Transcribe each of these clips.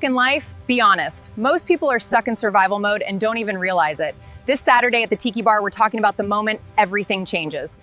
in life? Be honest. Most people are stuck in survival mode and don't even realize it. This Saturday at the Tiki Bar, we're talking about the moment everything changes.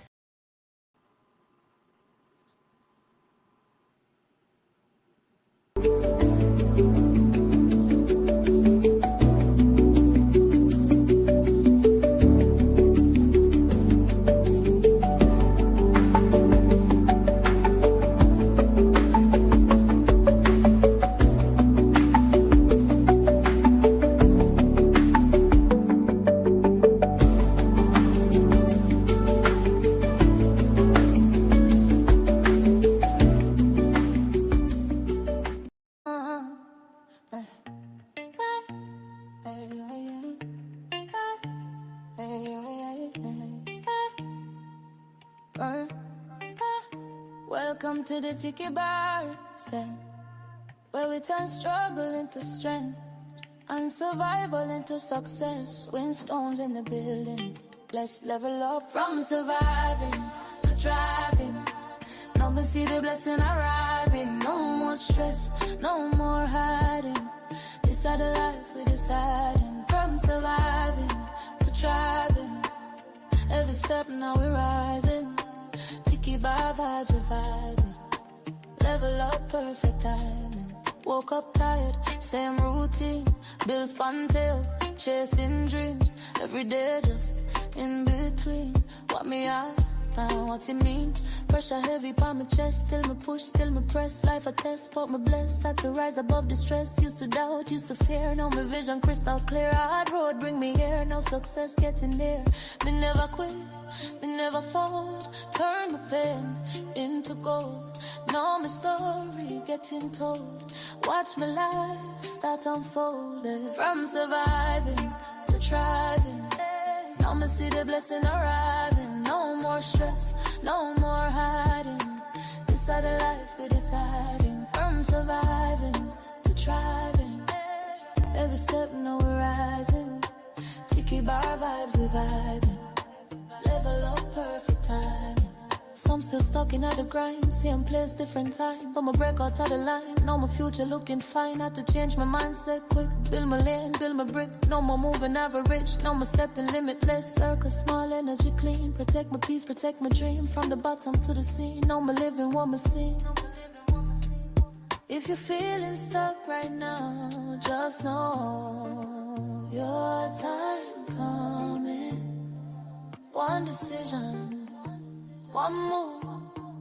Welcome to the Tiki Bar, where we turn struggle into strength and survival into success. Winstones in the building, let's level up from surviving to thriving. Now me see the blessing arriving. No more stress, no more hiding. This is the life we deciding. From surviving to thriving, every step now we're rising. Tiki Bar vibes reviving. Level up, perfect timing. Woke up tired, same routine. Bills spun tail, chasing dreams. Every day just in between. What me out, what's it mean? Pressure heavy upon my chest. Still me push, still me press. Life a test, but me blessed. Had to rise above the stress. Used to doubt, used to fear. Now my vision crystal clear. Hard road bring me here. Now success getting near. Me never quit, me never fold. Turn my pain into gold. Now my story getting told. Watch my life start unfolding. From surviving to thriving. Now me see the blessing arriving. No more stress, no more hiding. This is the life we're deciding. From surviving to thriving. Every step now we're rising. Tiki Bar vibes we vibing. Level up, perfect timing. Some still stuck in the grind. Same place, different time. But my break out of the line. Now my future looking fine. Had to change my mindset quick. Build my lane, build my brick. No more moving average. Now my stepping limitless. Circle small, energy clean. Protect my peace, protect my dream. From the bottom to the sea. Now my living what my see. If you're feeling stuck right now, just know your time coming. One decision, one move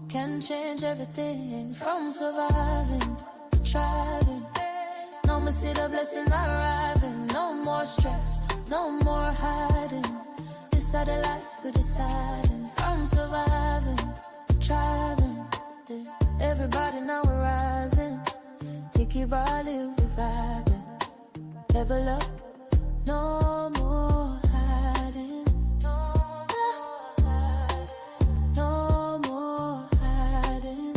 can change everything. From surviving to thriving. Now me see the blessings arriving. No more stress, no more hiding. This is the life we're deciding. From surviving to thriving. Everybody now we're rising. Tiki Bar live we vibing. Level up, no more hiding. No more hiding.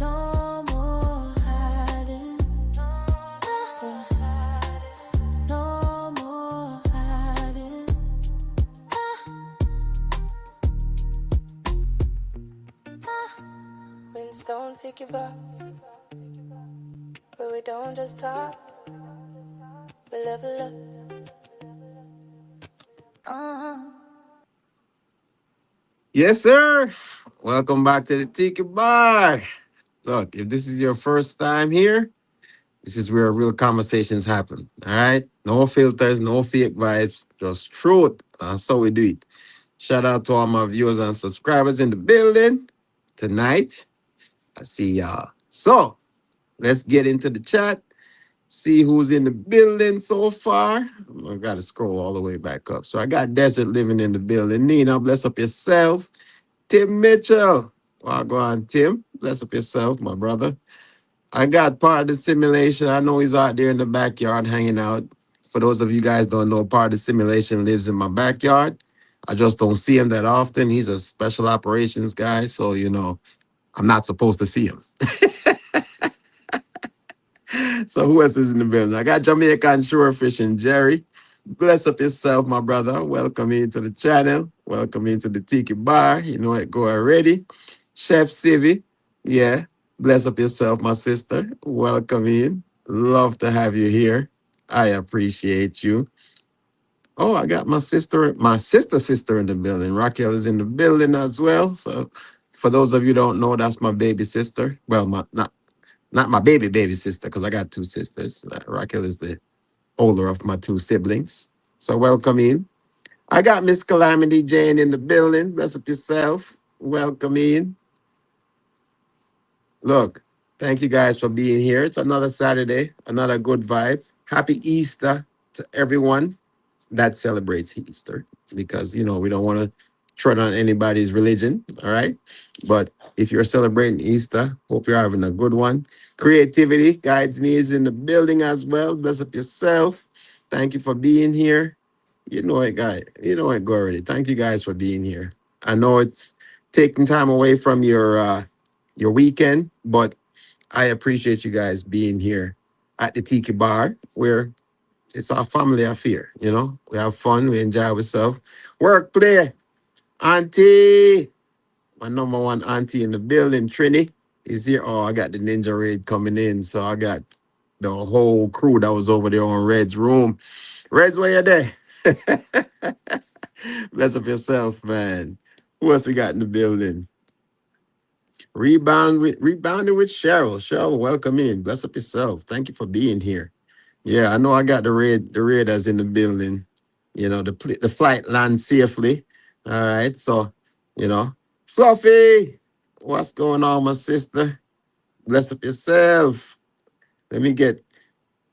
No more hiding. No more hiding. Winstone Tiki Bar, where we don't just talk, we level up. Yes, sir. Welcome back to the Tiki Bar. Look, if this is your first time here, this is where real conversations happen. All right? No filters, no fake vibes, just truth. That's how we do it. Shout out to all my viewers and subscribers in the building tonight. I see y'all. So, let's get into the chat. See who's in the building so far. I got to scroll all the way back up. So, I got Desert Living in the building. Nina, bless up yourself. Tim Mitchell. Well, go on, Tim. Bless up yourself, my brother. I got part of the simulation. I know he's out there in the backyard hanging out. For those of you guys don't know, part of the simulation lives in my backyard. I just don't see him that often. He's a special operations guy, so, I'm not supposed to see him. So who else is in the building? I got Jamaican Shore Fishing, Jerry. Bless up yourself, my brother. Welcome into the channel. Welcome into the Tiki Bar. You know it, go already. Chef Civi. Yeah. Bless up yourself, my sister. Welcome in. Love to have you here. I appreciate you. Oh, I got my sister in the building. Raquel is in the building as well. So for those of you who don't know, that's my baby sister. Well, my not my baby sister, because I got two sisters. Raquel is the older of my two siblings. So welcome in. I got Miss Calamity Jane in the building. Bless up yourself. Welcome in. Look, thank you guys for being here. It's another Saturday, another good vibe. Happy Easter to everyone that celebrates Easter, because we don't want to tread on anybody's religion, all right? But if you're celebrating Easter, hope you're having a good one. Creativity guides me is in the building as well. Bless up yourself. Thank you for being here. You know it, guy. You know it, go already. Thank you guys for being here. I know it's taking time away from your weekend, but I appreciate you guys being here at the Tiki Bar, where it's our family affair. We have fun, we enjoy ourselves. Work, play, auntie. My number one auntie in the building, Trini, is here. Oh, I got the Ninja Raid coming in, so I got the whole crew that was over there on Red's room. Red's, where you there? Bless up yourself, man. Who else we got in the building? Rebounding with Cheryl. Cheryl, welcome in. Bless up yourself. Thank you for being here. Yeah, I know I got the Raiders in the building. The flight lands safely. All right, so you know, Fluffy, what's going on, my sister? Bless up yourself. Let me get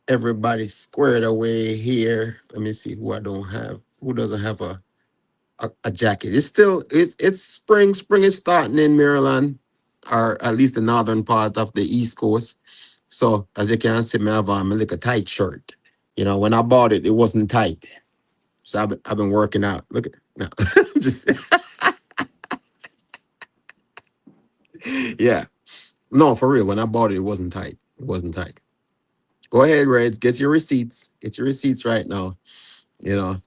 everybody squared away here. Let me see who I don't have. Who doesn't have a jacket? It's spring. Spring is starting in Maryland, or at least the northern part of the East Coast. So as you can see, me have on like a tight shirt. When I bought it, it wasn't tight. So I've been working out. Look at no, just yeah. No, for real. When I bought it, it wasn't tight. It wasn't tight. Go ahead, Reds. Get your receipts. Get your receipts right now. You know.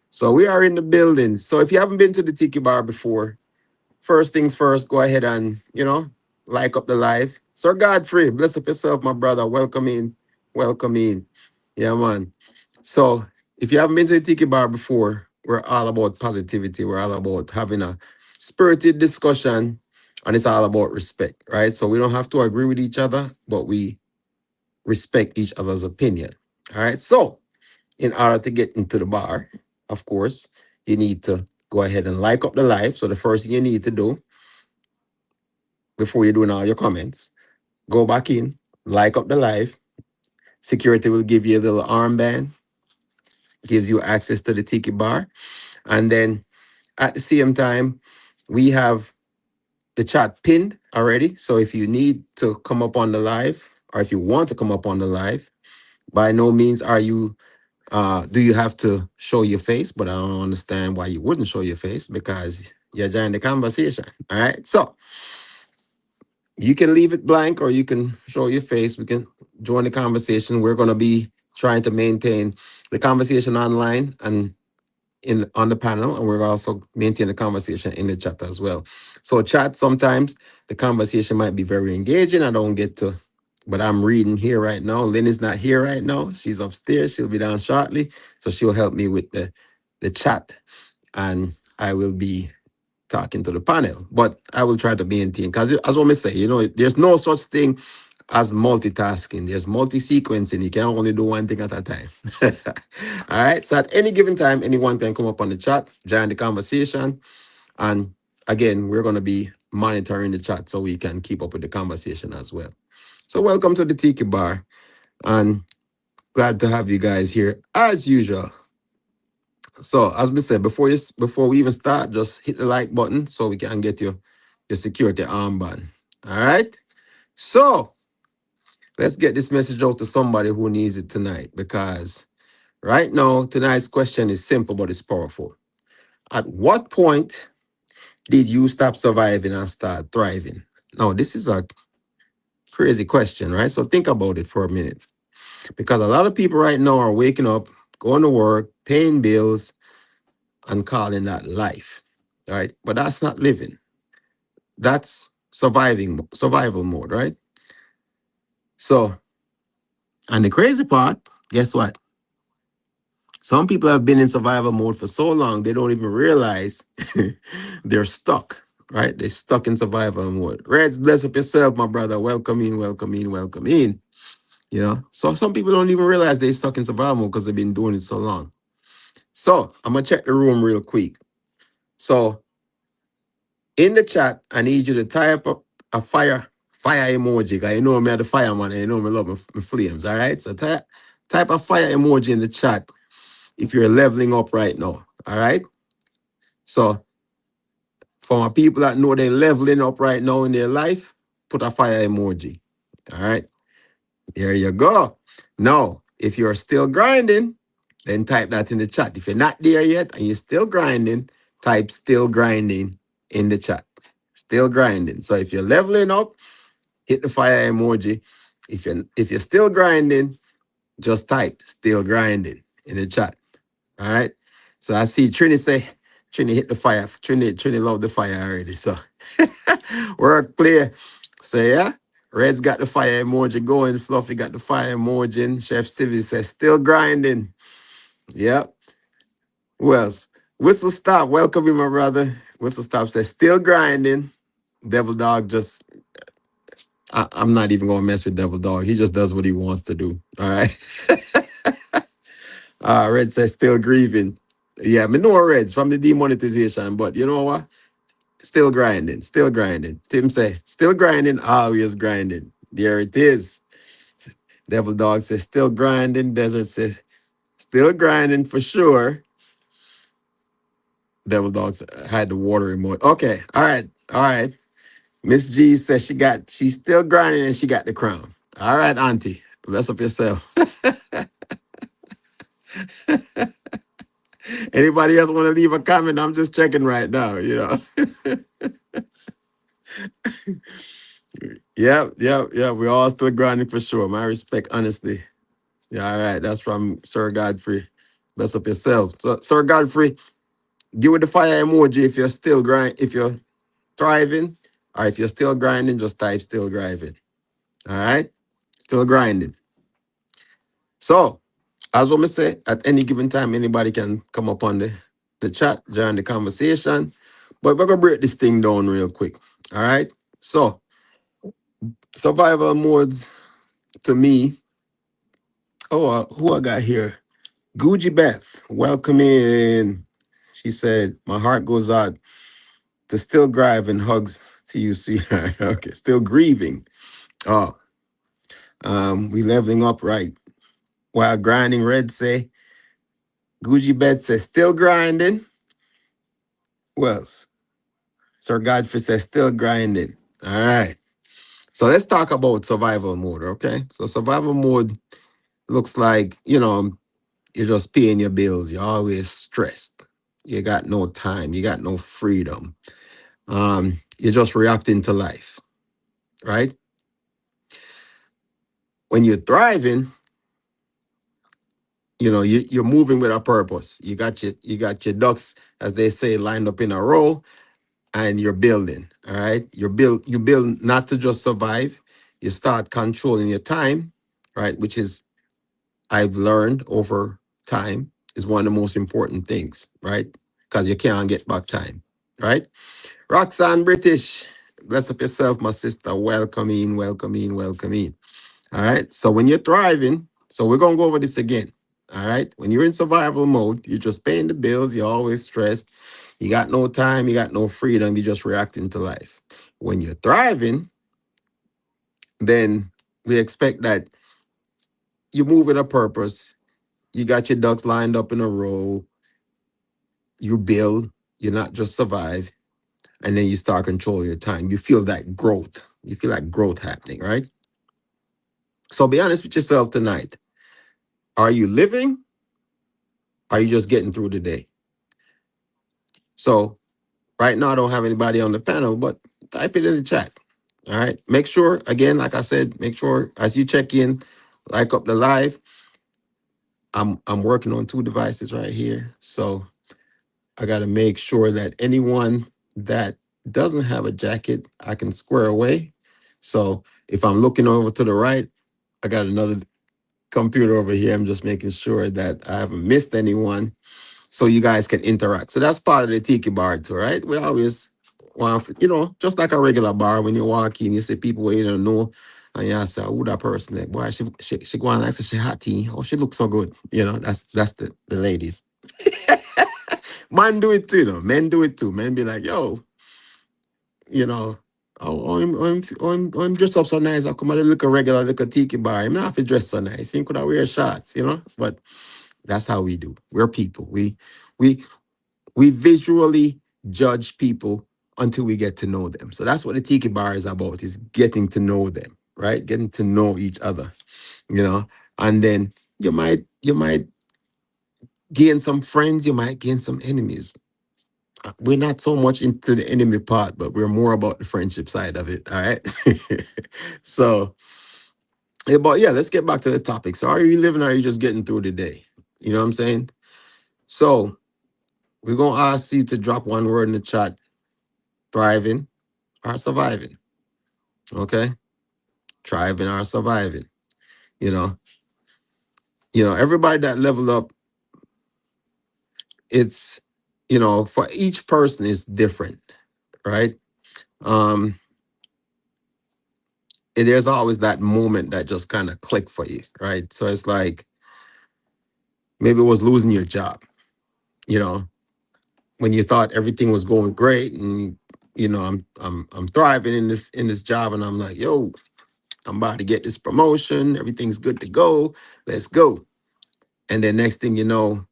So we are in the building. So if you haven't been to the Tiki Bar before, first things first, go ahead and like up the live. Sir Godfrey, bless up yourself, my brother. Welcome in. Welcome in. Yeah, man. So if you haven't been to the Tiki Bar before, we're all about positivity. We're all about having a spirited discussion, and it's all about respect, right? So we don't have to agree with each other, but we respect each other's opinion. All right. So in order to get into the bar, of course, you need to go ahead and like up the live. So the first thing you need to do before you're doing all your comments, go back in, like up the live. Security will give you a little armband, gives you access to the Tiki Bar. And then at the same time, we have the chat pinned already. So if you need to come up on the live, or if you want to come up on the live, by no means do you have to show your face, but I don't understand why you wouldn't show your face, because you're joining the conversation. All right. So you can leave it blank, or you can show your face. We can join the conversation. We're going to be trying to maintain the conversation online and in on the panel, and we're also maintaining the conversation in the chat as well. So chat, sometimes the conversation might be very engaging. I don't get to, but I'm reading here right now. Lynn is not here right now. She's upstairs. She'll be down shortly, so she'll help me with the chat, and I will be talking to the panel. But I will try to maintain, because as what I say, there's no such thing as multitasking. There's multi-sequencing. You can only do one thing at a time. All right. So at any given time, anyone can come up on the chat, join the conversation. And again, we're going to be monitoring the chat so we can keep up with the conversation as well. So welcome to the Tiki Bar. And glad to have you guys here as usual. So as we said, before we even start, just hit the like button so we can get your security armband. All right. So let's get this message out to somebody who needs it tonight, because right now, tonight's question is simple, but it's powerful. At what point did you stop surviving and start thriving? Now, this is a crazy question, right? So think about it for a minute, because a lot of people right now are waking up, going to work, paying bills, and calling that life, right? But that's not living. That's survival mode, right? So, and the crazy part, guess what? Some people have been in survival mode for so long they don't even realize they're stuck. Right? They're stuck in survival mode. Reds, bless up yourself, my brother. Welcome in, welcome in, welcome in. You know, so some people don't even realize they're stuck in survival mode because they've been doing it so long. So I'm gonna check the room real quick. So in the chat, I need you to type up a fire emoji. Cause you know me, the fireman, and you know me love my flames. All right. So type a fire emoji in the chat if you're leveling up right now. All right. So for my people that know they're leveling up right now in their life, put a fire emoji. All right. There you go. Now, if you're still grinding, then type that in the chat. If you're not there yet and you're still grinding, type still grinding in the chat. Still grinding. So if you're leveling up, hit the fire emoji. If you're still grinding, just type still grinding in the chat. All right. So I see Trini say, Trini hit the fire. Trini love the fire already. So work clear. So yeah. Red's got the fire emoji going. Fluffy got the fire emoji. Chef Civi says still grinding. Yep. Who else? Whistle Stop. Welcome in, my brother. Whistle Stop says still grinding. Devil Dog just I'm not even gonna mess with Devil Dog. He just does what he wants to do. All right. Red says still grieving. Yeah, me know Reds from the demonetization, but you know what? Still grinding, still grinding. Tim say, still grinding, always grinding. There it is. Devil Dog says, still grinding. Desert says, still grinding for sure. Devil Dog had the water remote. Okay, all right, all right. Miss G says she's still grinding and she got the crown. All right, Auntie, bless up yourself. Anybody else want to leave a comment? I'm just checking right now, you know. Yep. We all still grinding for sure. My respect, honestly. Yeah, all right. That's from Sir Godfrey. Bless up yourself. So, Sir Godfrey, give it the fire emoji if you're still if you're thriving, or if you're still grinding, just type still grinding. All right? Still grinding. So, as what I say, at any given time, anybody can come up on the chat, join the conversation. But we're gonna break this thing down real quick. All right. So, survival modes to me. Oh, who I got here? Gucci Beth, welcome in. She said, my heart goes out to still grieve and hugs to you, sweetheart. Okay, still grieving. Oh, we leveling up right while grinding. Red say, Gucci Beth says, still grinding. Who else? Sir Godfrey says, still grinding. All right. So let's talk about survival mode, okay? So survival mode looks like, you're just paying your bills. You're always stressed. You got no time. You got no freedom. You're just reacting to life, right? When you're thriving, you're moving with a purpose. You got your ducks, as they say, lined up in a row, and you're building. All right, you build not to just survive. You start controlling your time, right? Which is I've learned over time is one of the most important things, right? Because you can't get back time, right? Roxanne British, bless up yourself, my sister. Welcome in, welcome in, welcome in. All right. So when you're thriving, so we're gonna go over this again. All right. When you're in survival mode, you're just paying the bills, you're always stressed, you got no time, you got no freedom, you're just reacting to life. When you're thriving, then we expect that you move with a purpose, you got your ducks lined up in a row, you build, you not just survive, and then you start controlling your time. You feel that growth. You feel like growth happening, right? So be honest with yourself tonight. Are you living? Are you just getting through the day? So right now, I don't have anybody on the panel, but type it in the chat. All right. Make sure, again, like I said, make sure as you check in, like up the live. I'm working on two devices right here. So I got to make sure that anyone that doesn't have a jacket, I can square away. So if I'm looking over to the right, I got another computer over here. I'm just making sure that I haven't missed anyone so you guys can interact. So that's part of the Tiki Bar too, right? We always want, just like a regular bar, when you walk in, you see people where you don't know, and you ask, who that person? Like, boy, she go on like say she hot tea. Oh, she looks so good. That's the ladies. Man do it too, Men do it too. Men be like, yo, you know, I'm dressed up so nice. I come out look a regular, look a tiki bar. I'm not have to dress so nice. You could have wear shorts, But that's how we do. We're people. We we visually judge people until we get to know them. So that's what the tiki bar is about, is getting to know them, right? Getting to know each other, you know. And then you might gain some friends, you might gain some enemies. We're not so much into the enemy part, but we're more about the friendship side of it. All right. So, but yeah, let's get back to the topic. So, are you living or are you just getting through the day? You know what I'm saying? So, we're going to ask you to drop one word in the chat: thriving or surviving. Okay. Thriving or surviving. You know, everybody that leveled up, it's, for each person is different, right? Um, there's always that moment that just kind of click for you, right? So it's like maybe it was losing your job, you know, when you thought everything was going great, and I'm thriving in this job, and I'm like, yo, I'm about to get this promotion, everything's good to go, let's go. And then next thing you know,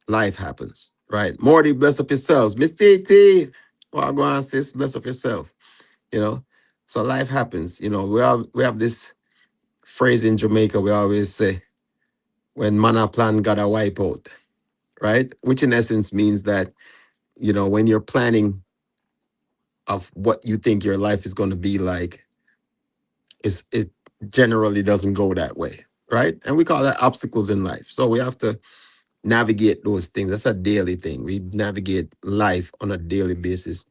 life happens, right? Morty, bless up yourselves. Miss TT, well, go on, sis, bless up yourself, you know. So life happens, we have this phrase in Jamaica. We always say, when man a plan, gotta wipe out, right? Which in essence means that, when you're planning of what you think your life is going to be like, it generally doesn't go that way, right? And we call that obstacles in life. So we have to navigate those things. That's a daily thing. We navigate life on a daily basis,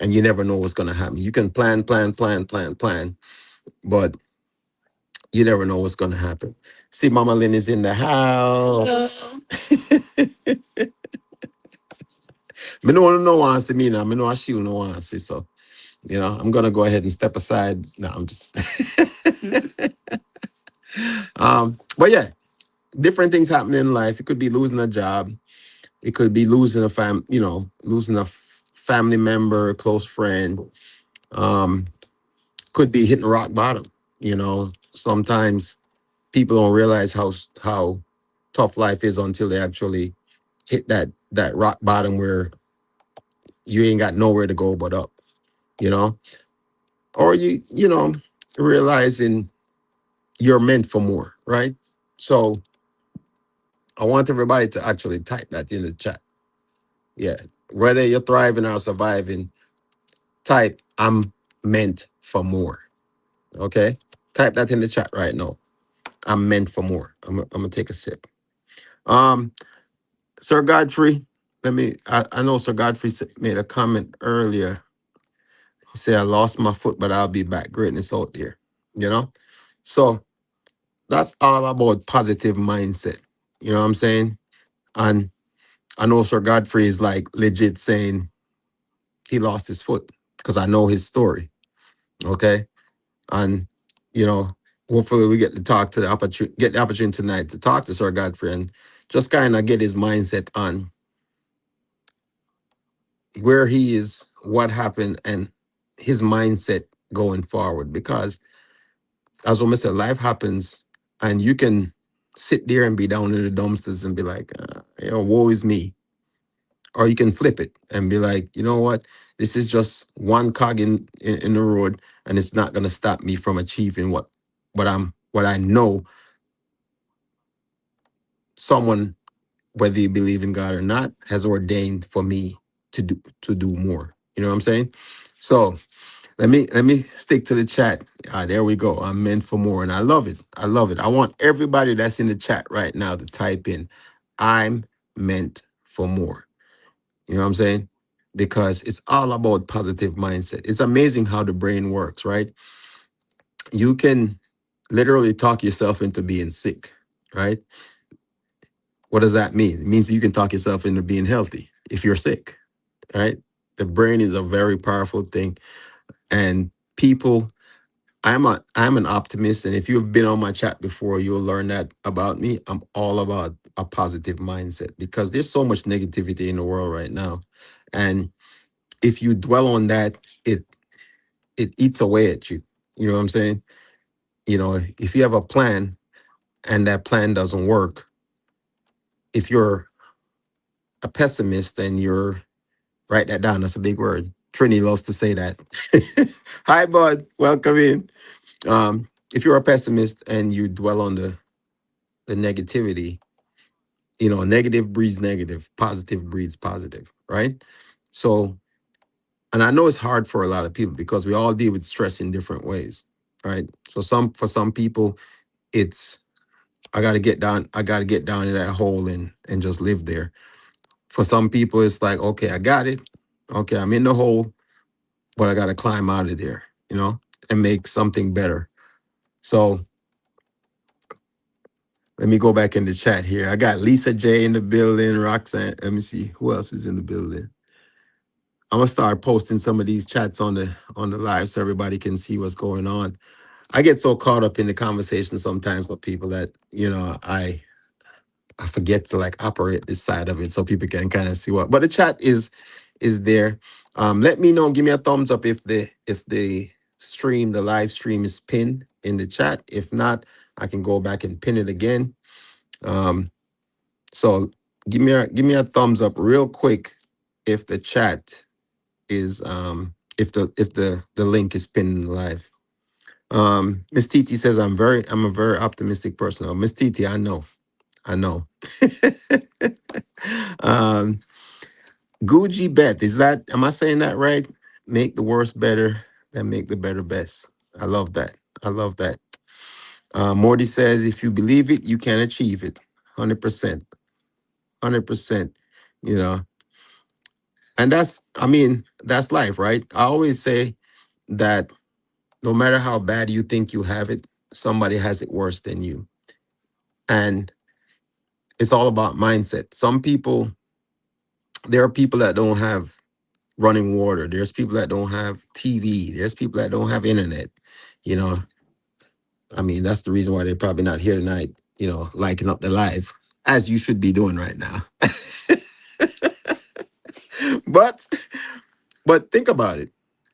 and you never know what's going to happen. You can plan, plan, plan, plan, plan, but you never know what's going to happen. See, Mama Lynn is in the house. Me no one see me now. Me know she no one see. So, I'm gonna go ahead and step aside. No, I'm just but yeah, different things happen in life. It could be losing a job, it could be losing losing a family member, a close friend. Um, could be hitting rock bottom. Sometimes people don't realize how tough life is until they actually hit that rock bottom where you ain't got nowhere to go but up, you know? Or realizing you're meant for more, right? So I want everybody to actually type that in the chat. Yeah. Whether you're thriving or surviving, type I'm meant for more. Okay? Type that in the chat right now. I'm meant for more. I'm gonna take a sip. Um, Sir Godfrey, I know Sir Godfrey made a comment earlier. He said, I lost my foot, but I'll be back. Greatness out there. You know? So that's all about positive mindset. You know what I'm saying? And I know Sir Godfrey is like legit saying he lost his foot, because I know his story. Okay. And, you know, hopefully we get to get the opportunity tonight to talk to Sir Godfrey and just kind of get his mindset on where he is, what happened, and his mindset going forward. Because as Omar said, life happens, and you can sit there and be down in the dumpsters and be like, woe is me. Or you can flip it and be like, you know what? This is just one cog in the road, and it's not gonna stop me from achieving what I know someone, whether you believe in God or not, has ordained for me to do more. You know what I'm saying? So let me stick to the chat. There we go. I'm meant for more, and I love it. I love it. I want everybody that's in the chat right now to type in, I'm meant for more. You know what I'm saying? Because it's all about positive mindset. It's amazing how the brain works, right? You can literally talk yourself into being sick, right? What does that mean? It means you can talk yourself into being healthy if you're sick, right? The brain is a very powerful thing. And people, I'm an optimist. And if you've been on my chat before, you'll learn that about me. I'm all about a positive mindset because there's so much negativity in the world right now. And if you dwell on that, it it eats away at you. You know what I'm saying? You know, if you have a plan and that plan doesn't work, if you're a pessimist and you're write that down, that's a big word. Trini loves to say that. Hi, bud. Welcome in. If you're a pessimist and you dwell on the negativity, you know, negative breeds negative, positive breeds positive, right? So, and I know it's hard for a lot of people because we all deal with stress in different ways, right? So for some people, it's I gotta get down in that hole and just live there. For some people, it's like, okay, I got it. Okay, I'm in the hole, but I gotta climb out of there, you know, and make something better. So let me go back in the chat here. I got Lisa J in the building, Roxanne. Let me see who else is in the building. I'm gonna start posting some of these chats on the live so everybody can see what's going on. I get so caught up in the conversation sometimes with people that I forget to like operate this side of it so people can kind of see what. But the chat is there. Let me know. Give me a thumbs up if the stream, the live stream is pinned in the chat. If not, I can go back and pin it again. Um, so give me a thumbs up real quick if the chat is if the link is pinned in live. Miss Titi says I'm a very optimistic person. Oh, Miss Titi, I know. I know. um Gucci Beth, is that am I saying that right? Make the worst better than make the better best. I love that. I love that. Morty says if you believe it, you can achieve it. 100%. 100%. You know, and I mean, that's life, right? I always say that no matter how bad you think you have it, somebody has it worse than you. And it's all about mindset. Some people, there are people that don't have running water. There's people that don't have TV. There's people that don't have internet. You know, I mean, that's the reason why they're probably not here tonight, you know, liking up the live, as you should be doing right now. but think about it.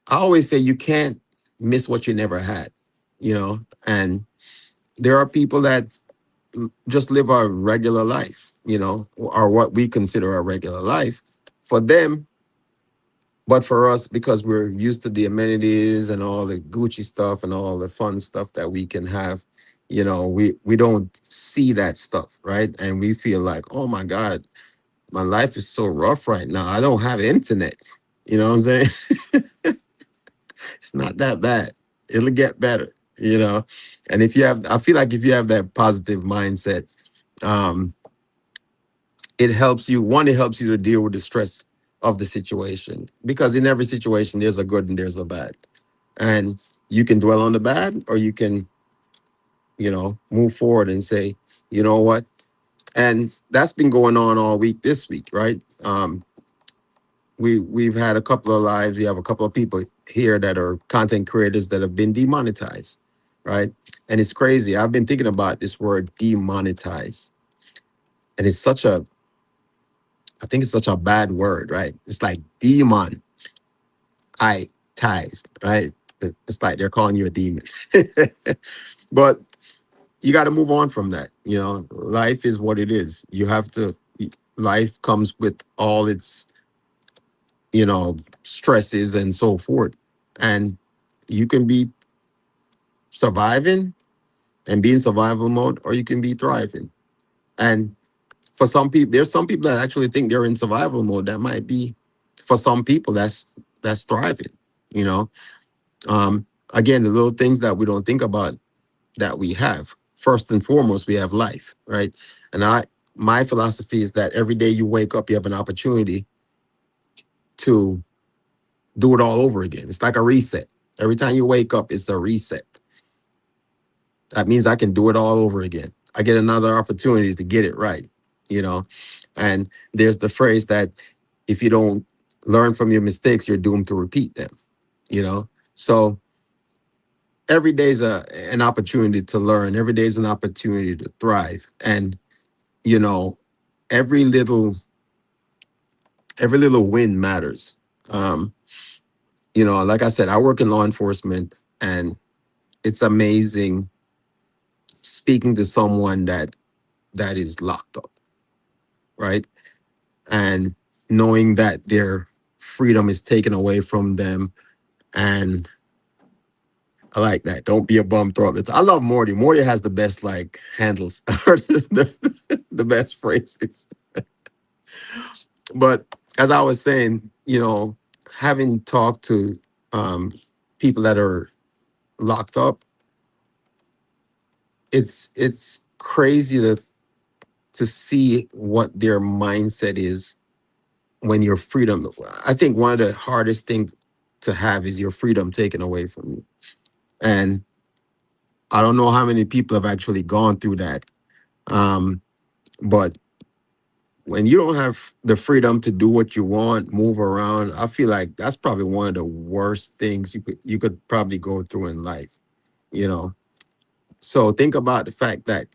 I always say you can't miss what you never had, you know, and there are people that just live a regular life, you know, or what we consider a regular life. For them, but for us, because we're used to the amenities and all the Gucci stuff and all the fun stuff that we can have, you know, we don't see that stuff, right? And we feel like, oh my God, my life is so rough right now. I don't have internet. You know what I'm saying? It's not that bad. It'll get better, you know. And if you have, I feel like if you have that positive mindset, um, it helps you. One, it helps you to deal with the stress of the situation because in every situation there's a good and there's a bad, and you can dwell on the bad or you can, you know, move forward and say, you know what. And that's been going on all week this week, right? We've had a couple of lives. We have a couple of people here that are content creators that have been demonetized, right? And it's crazy. I've been thinking about this word demonetize, and it's such a, I think it's such a bad word, right? It's like demon, I ties, right? It's like they're calling you a demon. But you got to move on from that. You know, life is what it is. You have to, life comes with all its, you know, stresses and so forth. And you can be surviving and be in survival mode, or you can be thriving. And for some people, there's some people that actually think they're in survival mode. That might be, for some people, that's thriving, you know. Again, the little things that we don't think about that we have. First and foremost, we have life, right? And my philosophy is that every day you wake up, you have an opportunity to do it all over again. It's like a reset. Every time you wake up, it's a reset. That means I can do it all over again. I get another opportunity to get it right, you know. And there's the phrase that if you don't learn from your mistakes, you're doomed to repeat them, you know. So every day is an opportunity to learn. Every day is an opportunity to thrive. And, you know, every little every little win matters. Um, like I said, I work in law enforcement, and it's amazing speaking to someone that is locked up, right? And knowing that their freedom is taken away from them. And I like that. Don't be a bum, throw up. I love Morty. Morty has the best like handles, or the best phrases. But as I was saying, having talked to um, people that are locked up, it's crazy to see what their mindset is when your freedom. I think one of the hardest things to have is your freedom taken away from you. And I don't know how many people have actually gone through that. Um, but when you don't have the freedom to do what you want, move around, I feel like that's probably one of the worst things you could probably go through in life, you know. So think about the fact that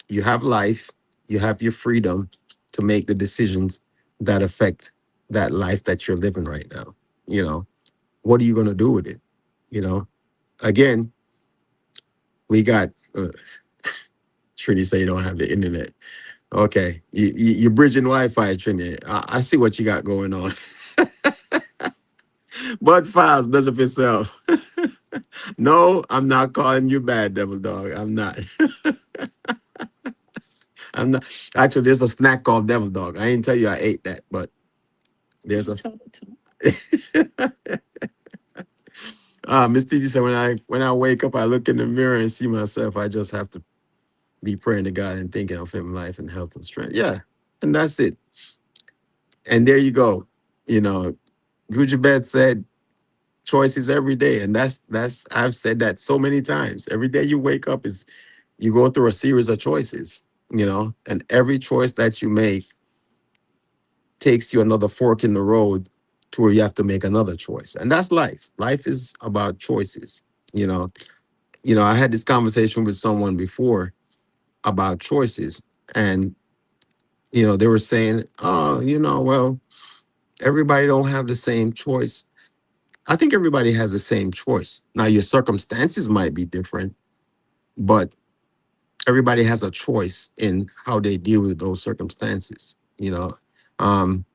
you have life, you have your freedom to make the decisions that affect that life that you're living right now. You know, what are you going to do with it? You know, again, we got Trini say you don't have the internet. Okay, you're bridging Wi-Fi, Trini. I see what you got going on. But files, best of yourself. No, I'm not calling you bad, devil dog. I'm not. I'm not. Actually, there's a snack called devil dog. I ain't tell you I ate that, but there's a. Miss Titi said when I wake up, I look in the mirror and see myself. I just have to be praying to God and thinking of Him, life and health and strength. Yeah, and that's it. And there you go. You know, Gucci Bed said choices every day, and that's I've said that so many times. Every day you wake up is you go through a series of choices. And every choice that you make takes you another fork in the road to where you have to make another choice, and that's life. Life is about choices. You know, I had this conversation with someone before about choices, and they were saying, "Oh, well, everybody don't have the same choice." I think everybody has the same choice. Now, your circumstances might be different, but everybody has a choice in how they deal with those circumstances. Um,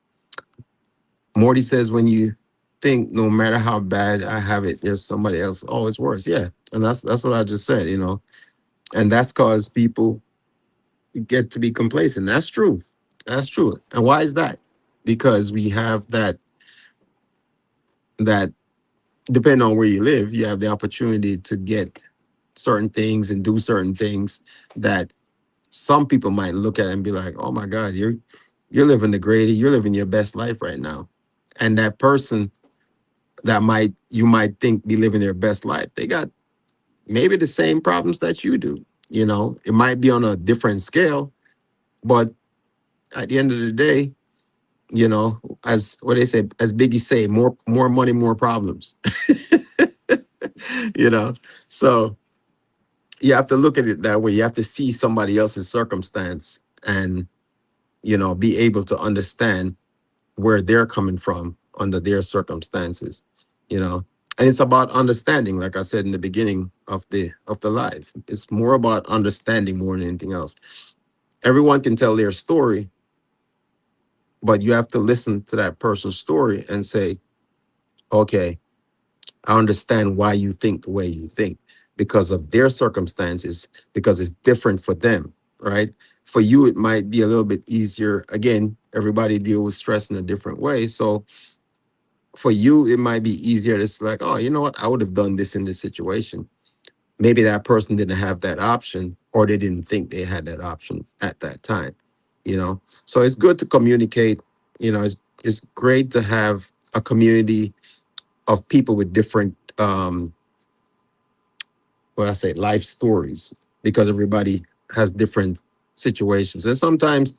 Morty says, when you think no matter how bad I have it, there's somebody else. Oh, it's worse. Yeah, and that's what I just said. And that's cause people get to be complacent. That's true. That's true. And why is that? Because we have that depending on where you live, you have the opportunity to get certain things and do certain things that some people might look at and be like, "Oh my God, you're living the greatest, you're living your best life right now." And that person that you might think be living their best life, they got maybe the same problems that you do. It might be on a different scale, but at the end of the day, as what they say, as Biggie say, more money, more problems. you know. So you have to look at it that way. You have to see somebody else's circumstance and be able to understand where they're coming from under their circumstances. you know and it's about understanding, like I said in the beginning of the live. It's more about understanding more than anything else. Everyone can tell their story, but you have to listen to that person's story and say, okay, I understand why you think the way you think, because of their circumstances, because it's different for them, right? For you, it might be a little bit easier. Again, everybody deal with stress in a different way. So for you, it might be easier. It's like, oh, you know what? I would have done this in this situation. Maybe that person didn't have that option, or they didn't think they had that option at that time. So it's good to communicate. It's great to have a community of people with different what I say, life stories, because everybody has different situations. And sometimes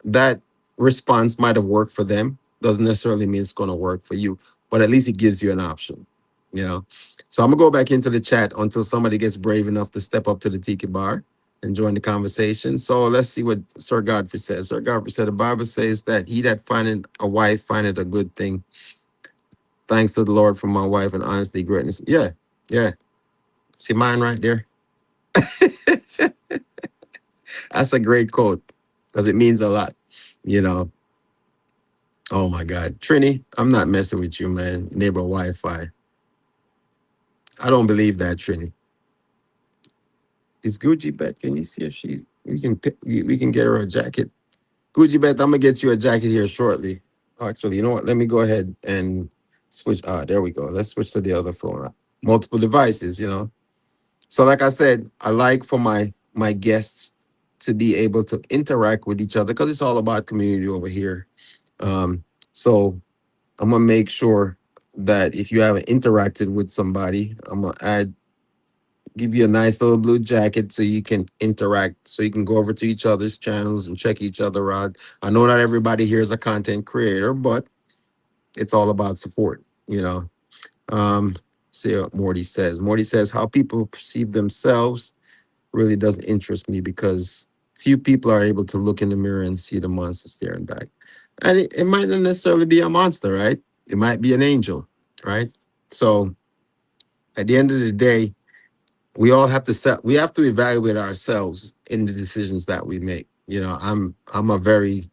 that response might have worked for them. Doesn't necessarily mean it's going to work for you, but at least it gives you an option, you know? So I'm going to go back into the chat until somebody gets brave enough to step up to the Tiki Bar and join the conversation. So let's see what Sir Godfrey says. Sir Godfrey said, the Bible says that he that findeth a wife findeth a good thing. Thanks to the Lord for my wife and honesty, greatness. Yeah, yeah. See mine right there? That's a great quote because it means a lot, you know. Oh my God. Trini, I'm not messing with you, man. Neighbor Wi-Fi. I don't believe that, Trini. Is Gucci Bet? Can you see if we can get her a jacket? Gucci Bet, I'm gonna get you a jacket here shortly. Actually, you know what? Let me go ahead and switch. There we go. Let's switch to the other phone. Multiple devices, you know. So, like I said, I like for my guests to be able to interact with each other because it's all about community over here. So I'm gonna make sure that if you haven't interacted with somebody, I'm gonna give you a nice little blue jacket so you can interact, so you can go over to each other's channels and check each other out. I know not everybody here is a content creator, but it's all about support, you know. Um, See what Morty says. Morty says how people perceive themselves really doesn't interest me because few people are able to look in the mirror and see the monster staring back. And it might not necessarily be a monster, right? It might be an angel, right? So at the end of the day, we have to evaluate ourselves in the decisions that we make. You know, I'm very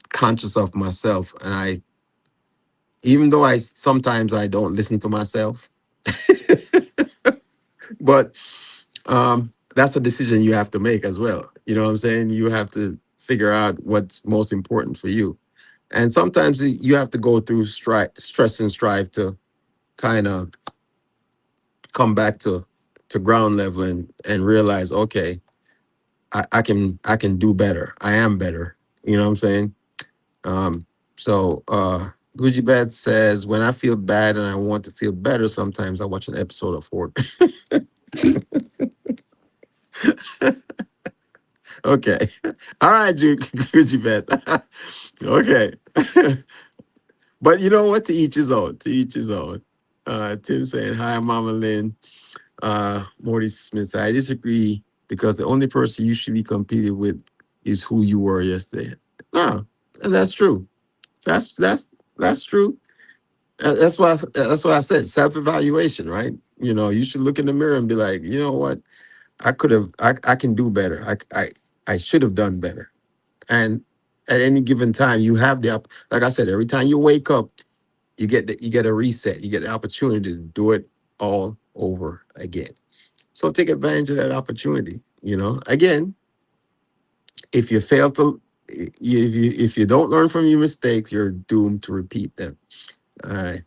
conscious of myself, and I even though I sometimes I don't listen to myself, but that's a decision you have to make as well. You know what I'm saying? You have to figure out what's most important for you. And sometimes you have to go through stress and strive to kind of come back to ground level and realize, okay, I can do better. I am better. You know what I'm saying? Um, so Gucci Bad says, when I feel bad and I want to feel better, sometimes I watch an episode of Ford. Okay. All right, Gucci Bad. Okay. But you know what? To each his own. To each his own. Tim saying, hi, Mama Lynn. Morty Smith said, I disagree because the only person you should be competing with is who you were yesterday. No, and that's true. That's true. That's why I said self-evaluation, right? You know, you should look in the mirror and be like, you know what? I can do better. I should have done better. And at any given time, you have like I said, every time you wake up, you get a reset. You get the opportunity to do it all over again. So take advantage of that opportunity. You know, again, if you fail to, if you don't learn from your mistakes, you're doomed to repeat them. All right.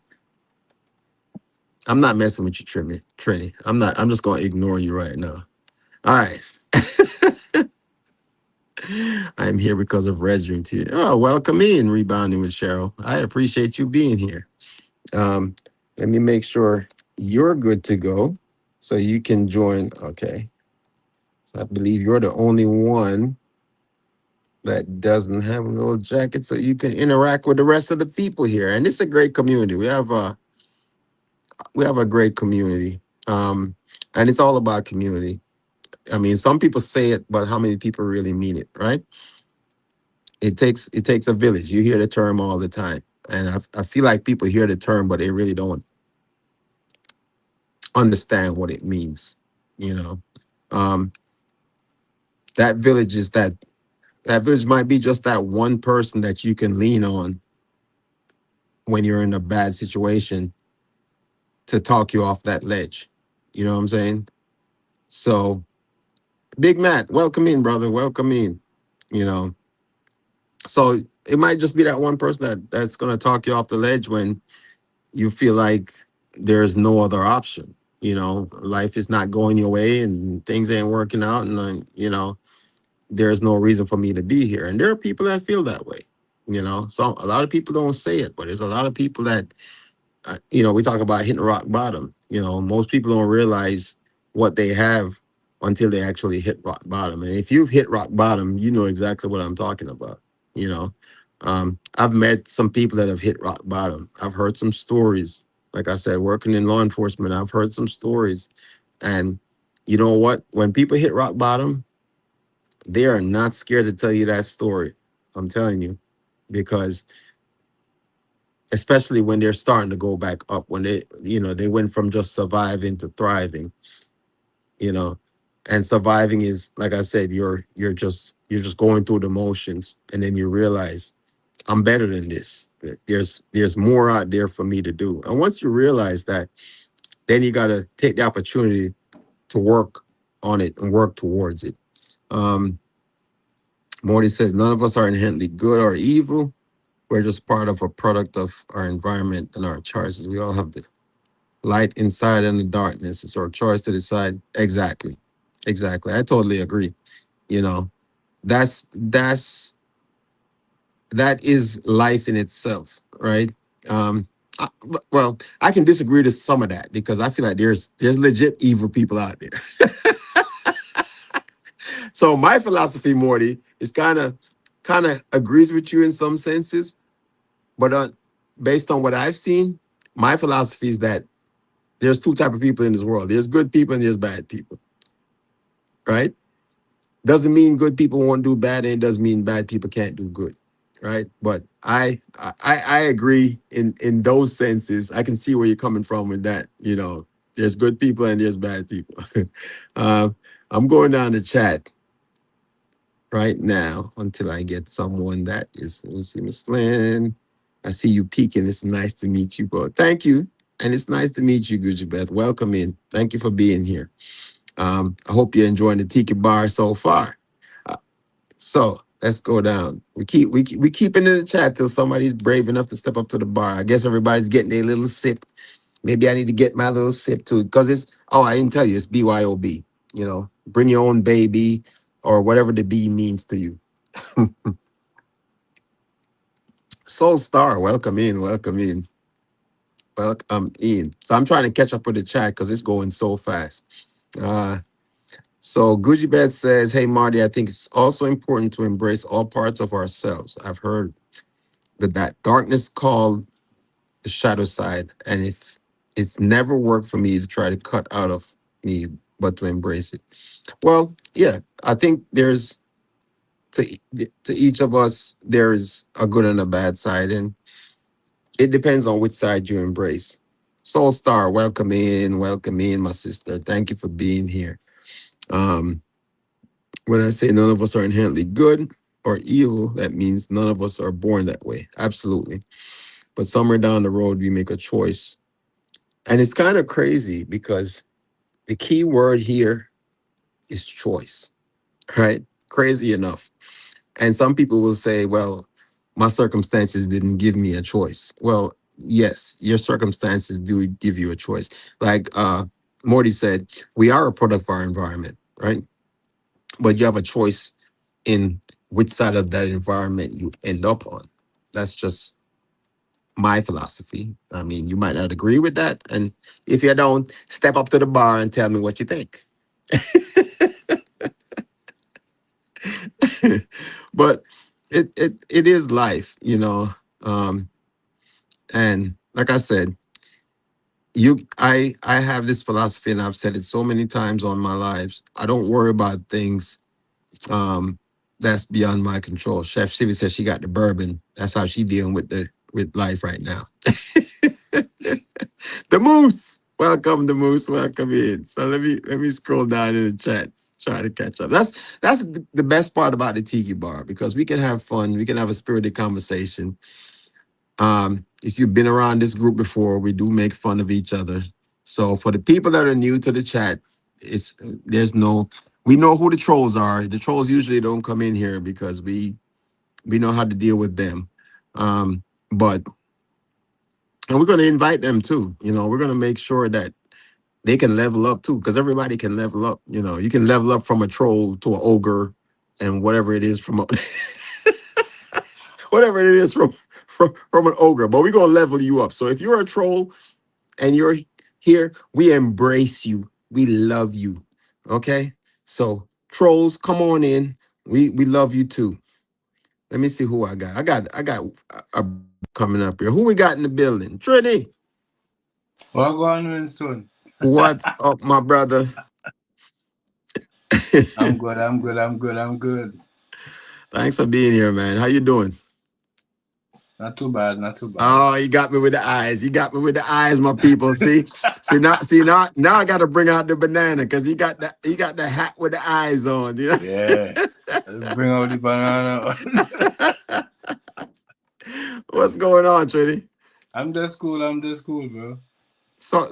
I'm not messing with you, Trini. I'm not. I'm just going to ignore you right now. All right. I'm here because of Restroom too. Oh, welcome in, Rebounding with Cheryl. I appreciate you being here. Um, Let me make sure you're good to go so you can join. Okay. So I believe you're the only one that doesn't have a little jacket so you can interact with the rest of the people here. And it's a great community. We have a great community. And it's all about community. I mean, some people say it, but how many people really mean it, right? It takes a village. You hear the term all the time. And I feel like people hear the term, but they really don't understand what it means. You know, um, that village is that village might be just that one person that you can lean on when you're in a bad situation to talk you off that ledge. You know what I'm saying? So, Big Matt, welcome in, brother. Welcome in. You know, so it might just be that one person that's going to talk you off the ledge when you feel like there's no other option. You know, life is not going your way and things ain't working out, and you know, there's no reason for me to be here. And there are people that feel that way. You know, so a lot of people don't say it, but there's a lot of people that We talk about hitting rock bottom. Most people don't realize what they have until they actually hit rock bottom. And if you've hit rock bottom, you know exactly what I'm talking about. You know, I've met some people that have hit rock bottom. I've heard some stories. Like I said, working in law enforcement, I've heard some stories. And you know what? When people hit rock bottom, they are not scared to tell you that story. I'm telling you, because especially when they're starting to go back up, when they went from just surviving to thriving, you know and surviving is, like I said, you're just going through the motions, and then you realize I'm better than this. There's more out there for me to do. And once you realize that, then you got to take the opportunity to work on it and work towards it. um Morty says none of us are inherently good or evil. We're just part of a product of our environment and our choices. We all have the light inside and the darkness. It's our choice to decide. Exactly. Exactly. I totally agree. You know, that's that is life in itself, right? Um, well, I can disagree to some of that because I feel like there's legit evil people out there. So my philosophy, Morty, is kind of agrees with you in some senses, but based on what I've seen, my philosophy is that there's two type of people in this world. There's good people and there's bad people, right? Doesn't mean good people won't do bad, and it doesn't mean bad people can't do good, right? But I agree in those senses. I can see where you're coming from with that. There's good people and there's bad people. uh, I'm going down the chat right now until I get someone that is. Let me see, Miss Lynn. I see you peeking. It's nice to meet you, bro. Thank you, and it's nice to meet you, Gucci Beth. Welcome in. Thank you for being here. I hope you're enjoying the Tiki Bar so far. Uh, so let's go down. We keep it in the chat till somebody's brave enough to step up to the bar. I guess everybody's getting their little sip. Maybe I need to get my little sip too, because I didn't tell you, it's BYOB. Bring your own baby or whatever the B means to you. Soul Star, welcome in, welcome in, welcome in. So I'm trying to catch up with the chat because it's going so fast. Uh, So Gucci Bed says, "Hey Marty, I think it's also important to embrace all parts of ourselves. I've heard that darkness called the shadow side, and if it's never worked for me to try to cut out of me, but to embrace it." Well, yeah, I think there's to to each of us there's a good and a bad side, and it depends on which side you embrace. Soul Star, welcome in, my sister. Thank you for being here. Um, When I say none of us are inherently good or evil, that means none of us are born that way. Absolutely. But somewhere down the road, we make a choice. And it's kind of crazy because the key word here is choice, right? Crazy enough. And some people will say, well, my circumstances didn't give me a choice. Well, yes, your circumstances do give you a choice. Like Morty said, we are a product of our environment, right? But you have a choice in which side of that environment you end up on. That's just my philosophy. I mean, you might not agree with that. And if you don't, step up to the bar and tell me what you think. But it is life. Um, and like I said, I have this philosophy and I've said it so many times on my lives. I don't worry about things um that's beyond my control. Chef Shivy says she got the bourbon. That's how she dealing with life right now. The Moose, welcome, the Moose, welcome in. So let me scroll down in the chat, try to catch up. That's the best part about the Tiki Bar, because we can have fun, we can have a spirited conversation. If you've been around this group before, we do make fun of each other. So for the people that are new to the chat, it's there's no we know who the trolls are. The trolls usually don't come in here because we know how to deal with them. But and we're going to invite them too. We're going to make sure that they can level up too, because everybody can level up. You can level up from a troll to an ogre, and whatever it is from whatever it is from an ogre, but we're gonna level you up. So if you're a troll and you're here, we embrace you. We love you. Okay? So trolls, come on in. We love you too. Let me see who I got. I got a coming up here. Who we got in the building? Trini. What going on, soon? What's up, my brother? I'm good. I'm good. I'm good. I'm good. Thanks for being here, man. How you doing? Not too bad. Not too bad. Oh, you got me with the eyes. You got me with the eyes, my people. See now I gotta bring out the banana because he got the hat with the eyes on. You Yeah. Let's bring out the banana. know? What's going on, Trini? I'm just cool. I'm just cool, bro. So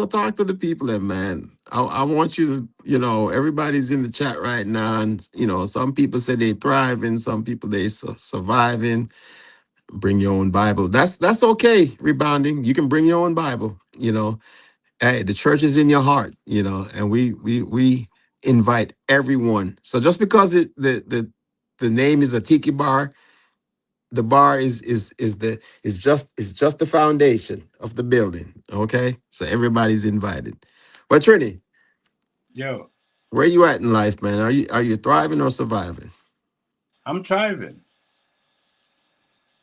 talk to the people then, man. I want you to, everybody's in the chat right now, and some people say they thriving, some people they surviving. Bring your own Bible. That's okay. Rebounding. You can bring your own Bible. Hey, the church is in your heart. And we invite everyone. So just because the name is a tiki bar, the bar is just the foundation of the building. Okay, so everybody's invited. But Trini, Yo, where you at in life, man? Are you thriving or surviving? I'm thriving.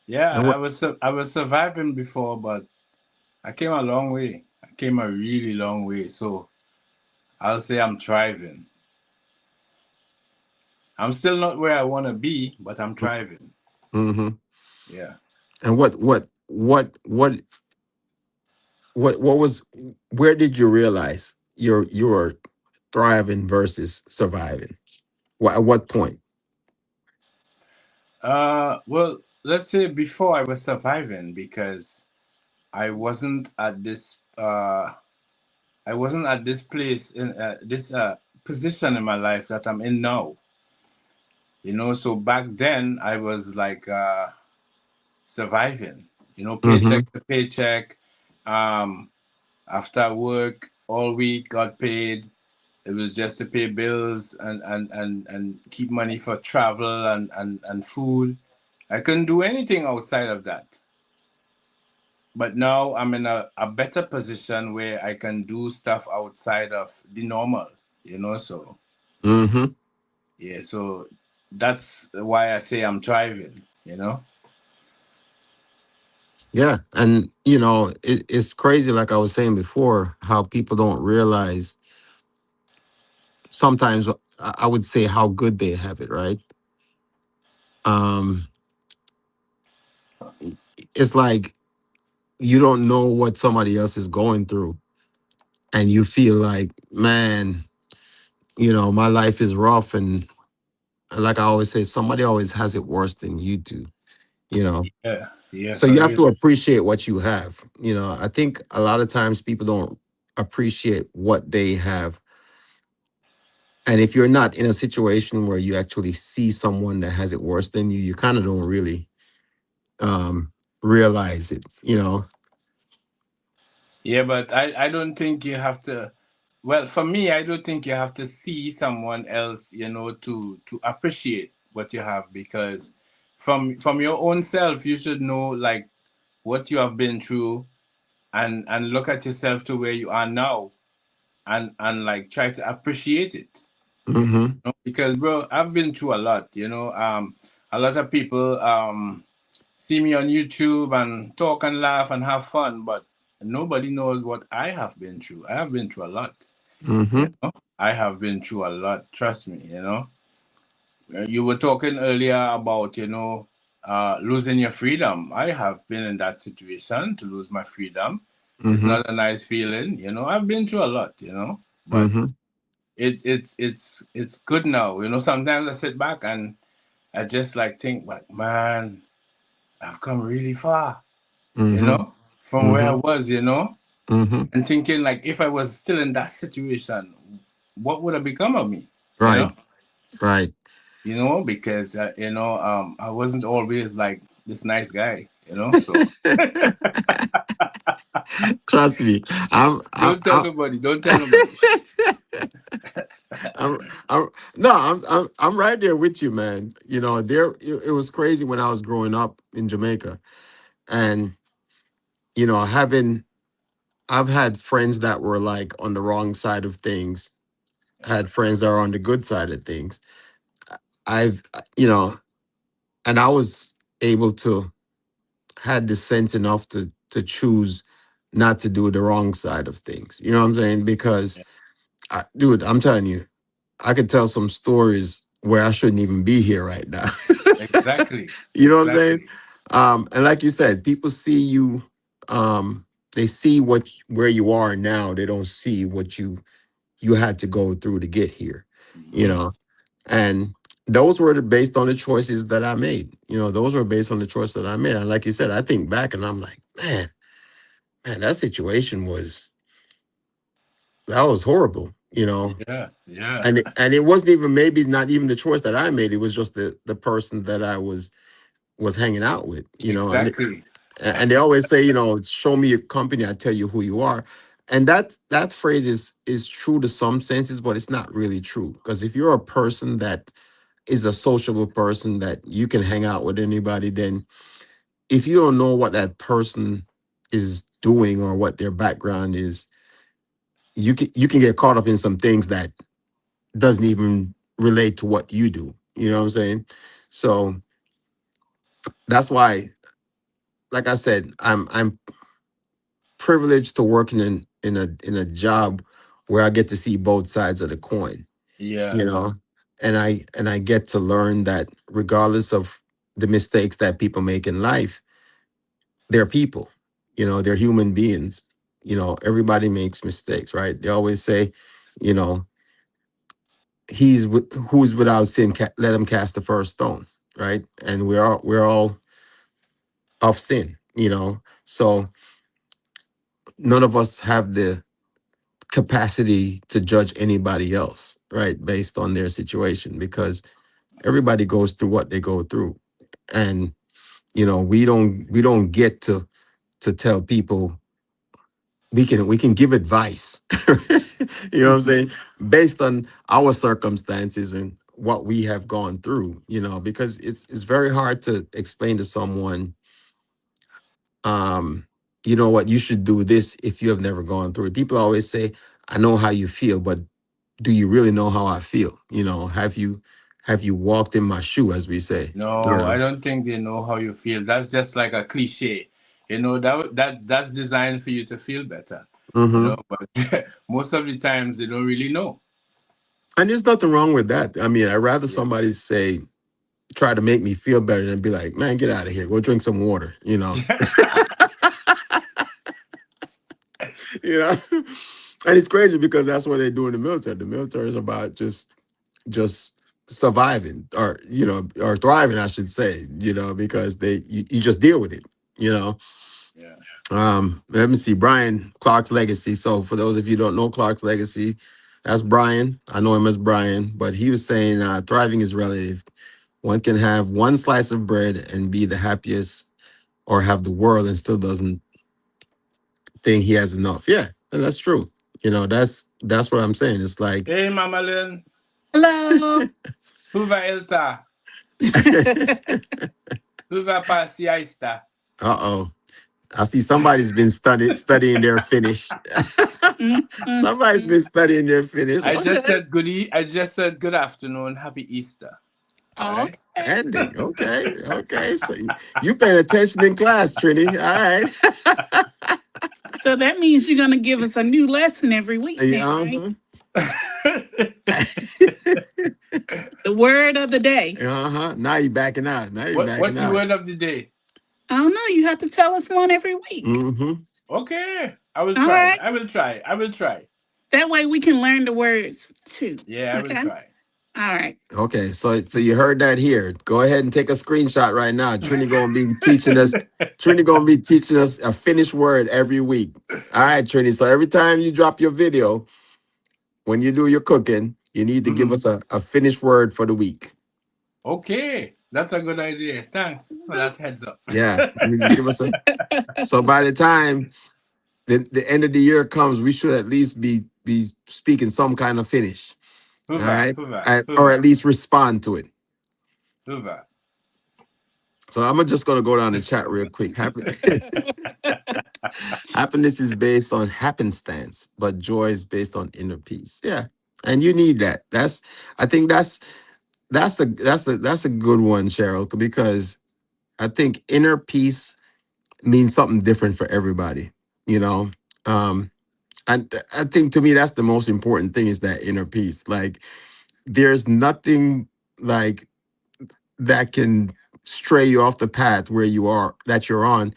Yeah, And what? I was surviving before, but I came a long way. I came a really long way. So I'll say I'm thriving. I'm still not where I want to be, but I'm thriving. Mm-hmm. Yeah. And what was? Where did you realize you're thriving versus surviving? At what point? Well, let's say before I was surviving because I wasn't at this I wasn't at this place in this position in my life that I'm in now. So back then I was like surviving. Mm-hmm. Paycheck to paycheck. Um, After work all week, got paid. It was just to pay bills and keep money for travel and food. I couldn't do anything outside of that. But now I'm in a better position where I can do stuff outside of the normal. So Mm-hmm. yeah, so that's why I say I'm thriving. Yeah, and it's crazy. Like I was saying before, how people don't realize sometimes. I would say how good they have it, right? Um, it's like you don't know what somebody else is going through, and you feel like, man, my life is rough, and like I always say, somebody always has it worse than you do. You know, Yeah, yeah, so for you have real. to appreciate what you have. I think a lot of times people don't appreciate what they have. And if you're not in a situation where you actually see someone that has it worse than you, you kind of don't really realize it. Yeah, but I don't think you have to. Well, for me, I don't think you have to see someone else, to appreciate what you have because from your own self, you should know like what you have been through and look at yourself to where you are now and like try to appreciate it. Mm-hmm. Because bro, I've been through a lot. A lot of people see me on YouTube and talk and laugh and have fun, but nobody knows what I have been through. I have been through a lot. you Mm-hmm. know I have been through a lot, trust me. You were talking earlier about losing your freedom. I have been in that situation to lose my freedom. It's Mm-hmm. not a nice feeling. I've been through a lot. But Mm-hmm. it's good now. Sometimes I sit back and I just like think like, man, I've come really far you Mm-hmm. know from where I Mm-hmm. was. Mm-hmm. And thinking like, if I was still in that situation, what would have become of me you know Right. Right. because I wasn't always like this nice guy. So Trust me. I'm I'm don't tell I'm nobody, don't tell nobody. I'm no, I'm right there with you, man. There it was crazy when I was growing up in Jamaica. And having I've had friends that were like on the wrong side of things, had friends that are on the good side of things. I've and I was able to had the sense enough to choose not to do the wrong side of things. You know what I'm saying? Because dude, I'm telling you, I could tell some stories where I shouldn't even be here right now. Exactly. You know what I'm saying? Exactly. And like you said, people see you, they see where you are now. They don't see what you had to go through to get here. You Hmm. know, and those were based on the choices that I made. Those were based on the choice that I made. And like you said, I think back and I'm like, man, that situation that was horrible. Yeah. Yeah. And it wasn't even, maybe not even the choice that I made. It was just the person that I was hanging out with. Exactly. And they always say, show me your company, I tell you who you are. And that phrase is true to some senses, but it's not really true. Because if you're a person that is a sociable person that you can hang out with anybody, then if you don't know what that person is doing or what their background is, you can get caught up in some things that doesn't even relate to what you do. You know what I'm saying? So that's why, like I said, I'm privileged to work in a job where I get to see both sides of the coin. Yeah. You know, and I get to learn that regardless of the mistakes that people make in life, they're people. They're human beings. Everybody makes mistakes, right? They always say, you know, who's without sin, let him cast the first stone, right? And we're all of sin. So none of us have the capacity to judge anybody else, right, based on their situation, because everybody goes through what they go through. And we don't get to tell people. We can give advice. You know what I'm saying? Based on our circumstances and what we have gone through, because it's very hard to explain to someone, you know what, you should do this if you have never gone through it. People always say, I know how you feel, but do you really know how I feel? Have you walked in my shoe, as we say? No, I don't think they know how you feel. That's just like a cliche. That's designed for you to feel better. Hmm. But most of the times they don't really know. And there's nothing wrong with that. I mean, I'd rather Yeah. somebody say, try to make me feel better than be like, man, get out of here. Go drink some water, you know. And it's crazy because that's what they do in the military. The military is about just surviving, or thriving, I should say, because you just deal with it, you know. Yeah. Let me see, Brian, Clark's legacy. So for those of you who don't know Clark's legacy, that's Brian. I know him as Brian, but he was saying thriving is relative. One can have one slice of bread and be the happiest, or have the world and still doesn't think he has enough. Yeah, and that's true. That's what I'm saying. It's like, Hey, Mama Lynn. Hello. Huva Elta. Huva Pasiaista. uh-oh. I see somebody's been studying their Finnish. Somebody's Mm-mm. been studying their Finnish. Okay. I just said good afternoon, happy Easter. All right. Okay. Ending. Okay. Okay. So you paying attention in class, Trini. All right. So that means you're going to give us a new lesson every week Yeah, then, right? uh-huh. The word of the day. Uh-huh. Now you backing out. Now you What's backing the out. word of the day? I don't know. You have to tell us one every week. Mm-hmm. Okay, I will All try. right. I will try. I will try. That way we can learn the words too. Yeah, I will Okay. try. All right. Okay, so you heard that here. Go ahead and take a screenshot right now. Trini gonna be teaching us. Trini gonna be teaching us a Finnish word every week. All right, Trini. So every time you drop your video, when you do your cooking, you need to give Mhm. us a Finnish word for the week. Okay, that's a good idea. Thanks for that heads up. Yeah, you need to give us a. So by the time the end of the year comes, we should at least be speaking some kind of Finnish. All Hoover, right, Hoover, or at Hoover, least respond to it. Hoover. So I'm just gonna go down the chat real quick. Happiness is based on happenstance, but joy is based on inner peace. Yeah, and you need that. I think that's a good one, Cheryl, because I think inner peace means something different for everybody. You know, um, and I think to me that's the most important thing is that inner peace. Like, there's nothing like that can stray you off the path where you are that you're on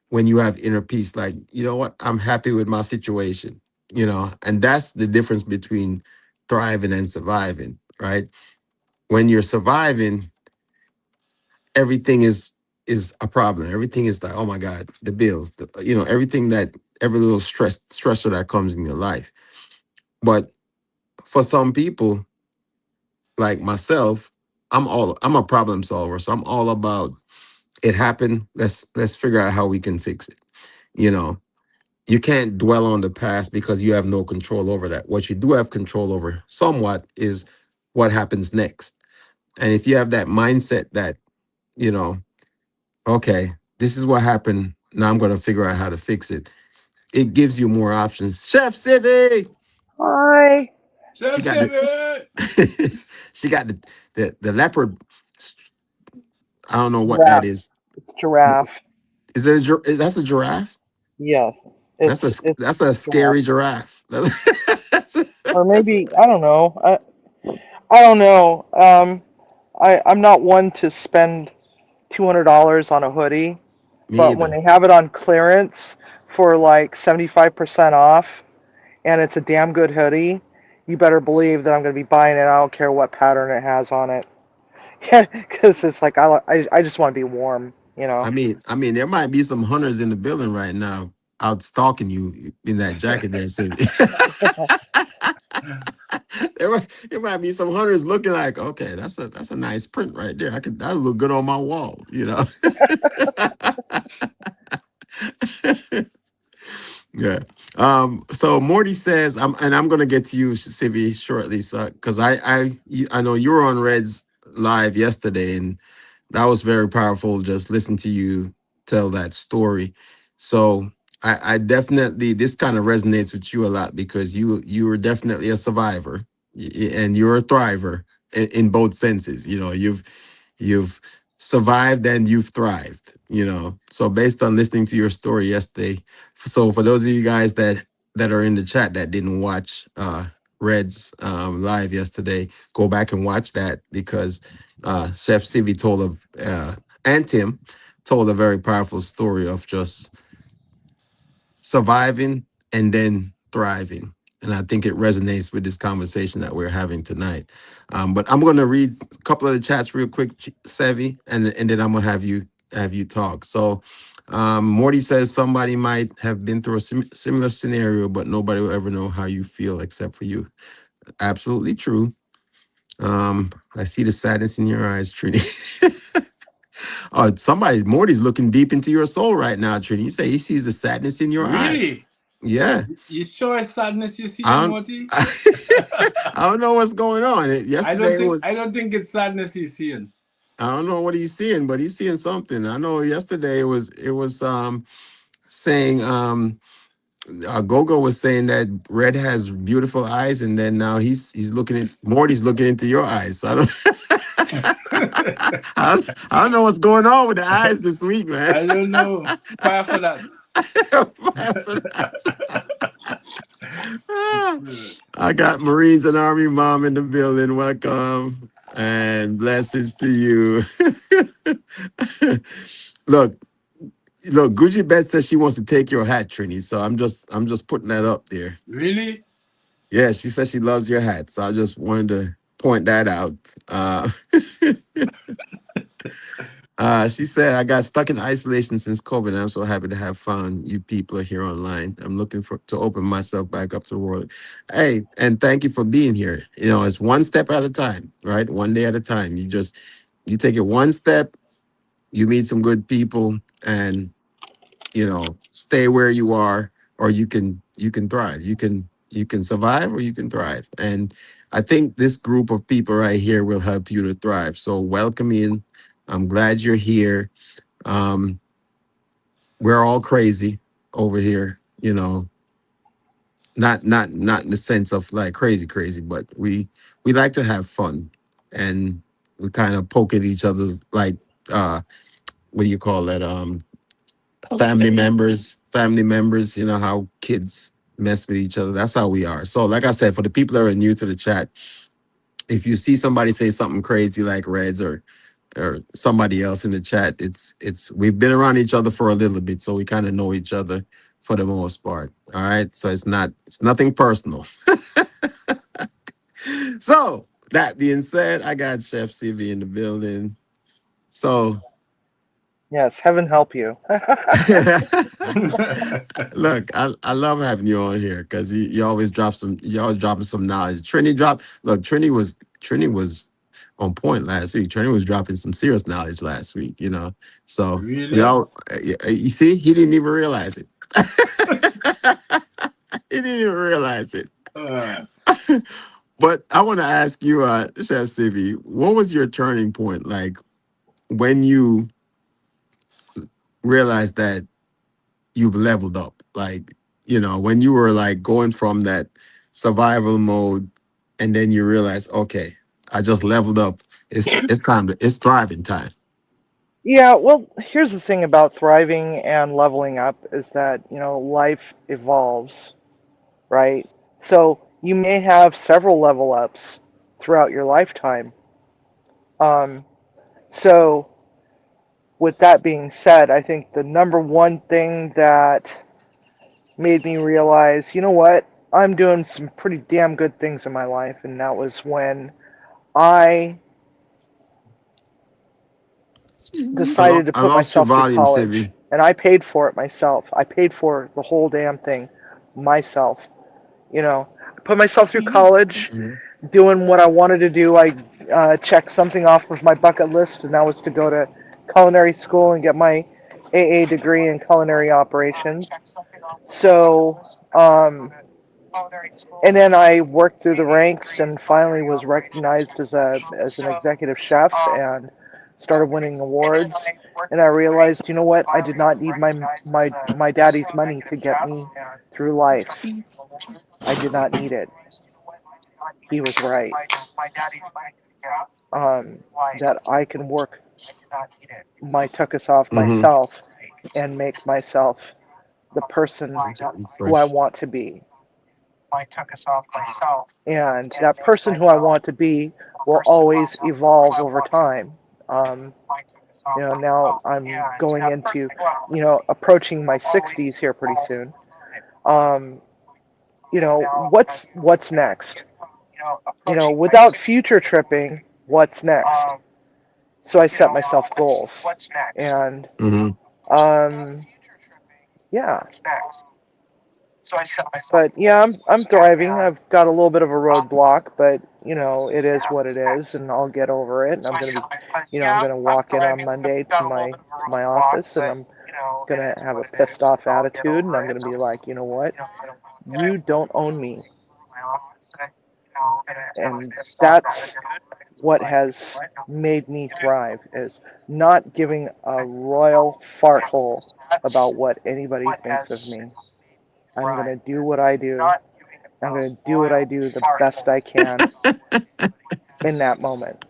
when you have inner peace. Like, you know what, I'm happy with my situation, and that's the difference between thriving and surviving, right? When you're surviving, everything is a problem. Everything is like, oh my God, the bills, everything that every little stressor that comes in your life. But for some people like myself, I'm a problem solver. So I'm all about it happened. Let's figure out how we can fix it. You know, you can't dwell on the past because you have no control over that. What you do have control over somewhat is what happens next. And if you have that mindset that, you know, okay, this is what happened. Now I'm going to figure out how to fix it. It gives you more options. Chef Civic, Hi. she Chef got the Seven! she got the leopard. I don't know what that Giraffe. is. It's giraffe. Is that that's a giraffe? Yes. It's That's a giraffe. scary giraffe. Or That's maybe I don't know. I don't know. I'm not one to spend $200 on a hoodie, me but when either. they have it on clearance for like 75% off, and it's a damn good hoodie, you better believe that I'm going to be buying it. I don't care what pattern it has on it. Yeah, because it's like I just want to be warm, you know. I mean, there might be some hunters in the building right now out stalking you in that jacket there, Cindy. There might be some hunters looking like, okay, that's a nice print right there. That look good on my wall. Yeah. So Morty says, I'm gonna get to you, Sivi, shortly. So, because I know you were on Red's live yesterday, and that was very powerful. Just listen to you tell that story. So I definitely this kind of resonates with you a lot because you were definitely a survivor, and you're a thriver in both senses. You've survived and you've thrived. So based on listening to your story yesterday, so for those of you guys that are in the chat that didn't watch Red's live yesterday, go back and watch that because Chef Sivi and Tim told a very powerful story of just surviving and then thriving. And I think it resonates with this conversation that we're having tonight. But I'm going to read a couple of the chats real quick, Sevi, and then I'm going to have you talk. So Morty says somebody might have been through a similar scenario, but nobody will ever know how you feel except for you. Absolutely true. I see the sadness in your eyes, Trini. Morty's looking deep into your soul right now, Trini. He say he sees the sadness in your eyes. Really? Yeah. You sure it's sadness you see I in don't Morty? I don't know what's going on. Yesterday was I don't think it's sadness he's seeing. I don't know what he's seeing, but he's seeing something. I know yesterday it was saying Gogo was saying that Red has beautiful eyes, and then now he's looking at Morty's looking into your eyes. So I don't I don't know what's going on with the eyes this week, man. I don't know. Fire for that. I got Marines and Army Mom in the building. Welcome and blessings to you. look, look. Gucci Bet says she wants to take your hat, Trini. So I'm just putting that up there. Really? Yeah, she says she loves your hat. So I just wanted to point that out. Uh, she said, I got stuck in isolation since COVID. And I'm so happy to have found you people are here online. I'm looking to open myself back up to the world. Hey, and thank you for being here. It's one step at a time, right? One day at a time. You take it one step, you meet some good people, and stay where you are, or you can thrive. You can survive or you can thrive. And I think this group of people right here will help you to thrive. So welcome in. I'm glad you're here. Um, we're all crazy over here, not in the sense of like crazy crazy, but we like to have fun, and we kind of poke at each other like uh what do you call that, family members, how kids mess with each other. That's how we are. So like I said, for the people that are new to the chat, if you see somebody say something crazy like Reds or somebody else in the chat, it's we've been around each other for a little bit, so we kind of know each other for the most part. All right, so it's nothing personal. So that being said, I got Chef CV in the building. So Yes, heaven help you. look, I love having you on here because you always dropping some knowledge. Trini was on point last week. Trini was dropping some serious knowledge last week. So we Really? all you see, he didn't even realize it. He didn't even realize it. Uh, But I want to ask you, Chef Sivi, what was your turning point like when you realized that you've leveled up? Like, when you were like going from that survival mode and then you realize, okay, I just leveled up. It's thriving time. Yeah, well, here's the thing about thriving and leveling up is that, life evolves, right? So you may have several level ups throughout your lifetime. Um, so with that being said, I think the number one thing that made me realize, you know what, I'm doing some pretty damn good things in my life, and that was when I decided to I put lost your myself through volume, college, Sivi. and I paid for it myself. I paid for the whole damn thing myself. I put myself through college, doing what I wanted to do. I checked something off of my bucket list, and that was to go to culinary school and get my AA degree in culinary operations. So, and then I worked through the ranks and finally was recognized as an executive chef and started winning awards. And I realized, you know what? I did not need my daddy's money to get me through life. I did not need it. He was right. That I can work my tuchus off Mm-hmm. myself and make myself the person who I Fresh. want to be. And that person who I want to be will always evolve over time. Um, now I'm going into, approaching my 60s here pretty soon. Um, what's next? Without future tripping, what's next? So I set myself goals, and Mm-hmm. um, yeah. But yeah, I'm thriving. I've got a little bit of a roadblock, but it is what it is, and I'll get over it. And I'm gonna walk in on Monday to my office, and I'm gonna have a pissed off attitude, and I'm gonna be like, you know what? You don't own me, and that's what has made me thrive is not giving a royal fart hole about what anybody thinks of me. I'm gonna do what I do. I'm gonna do what I do the best I can in that moment.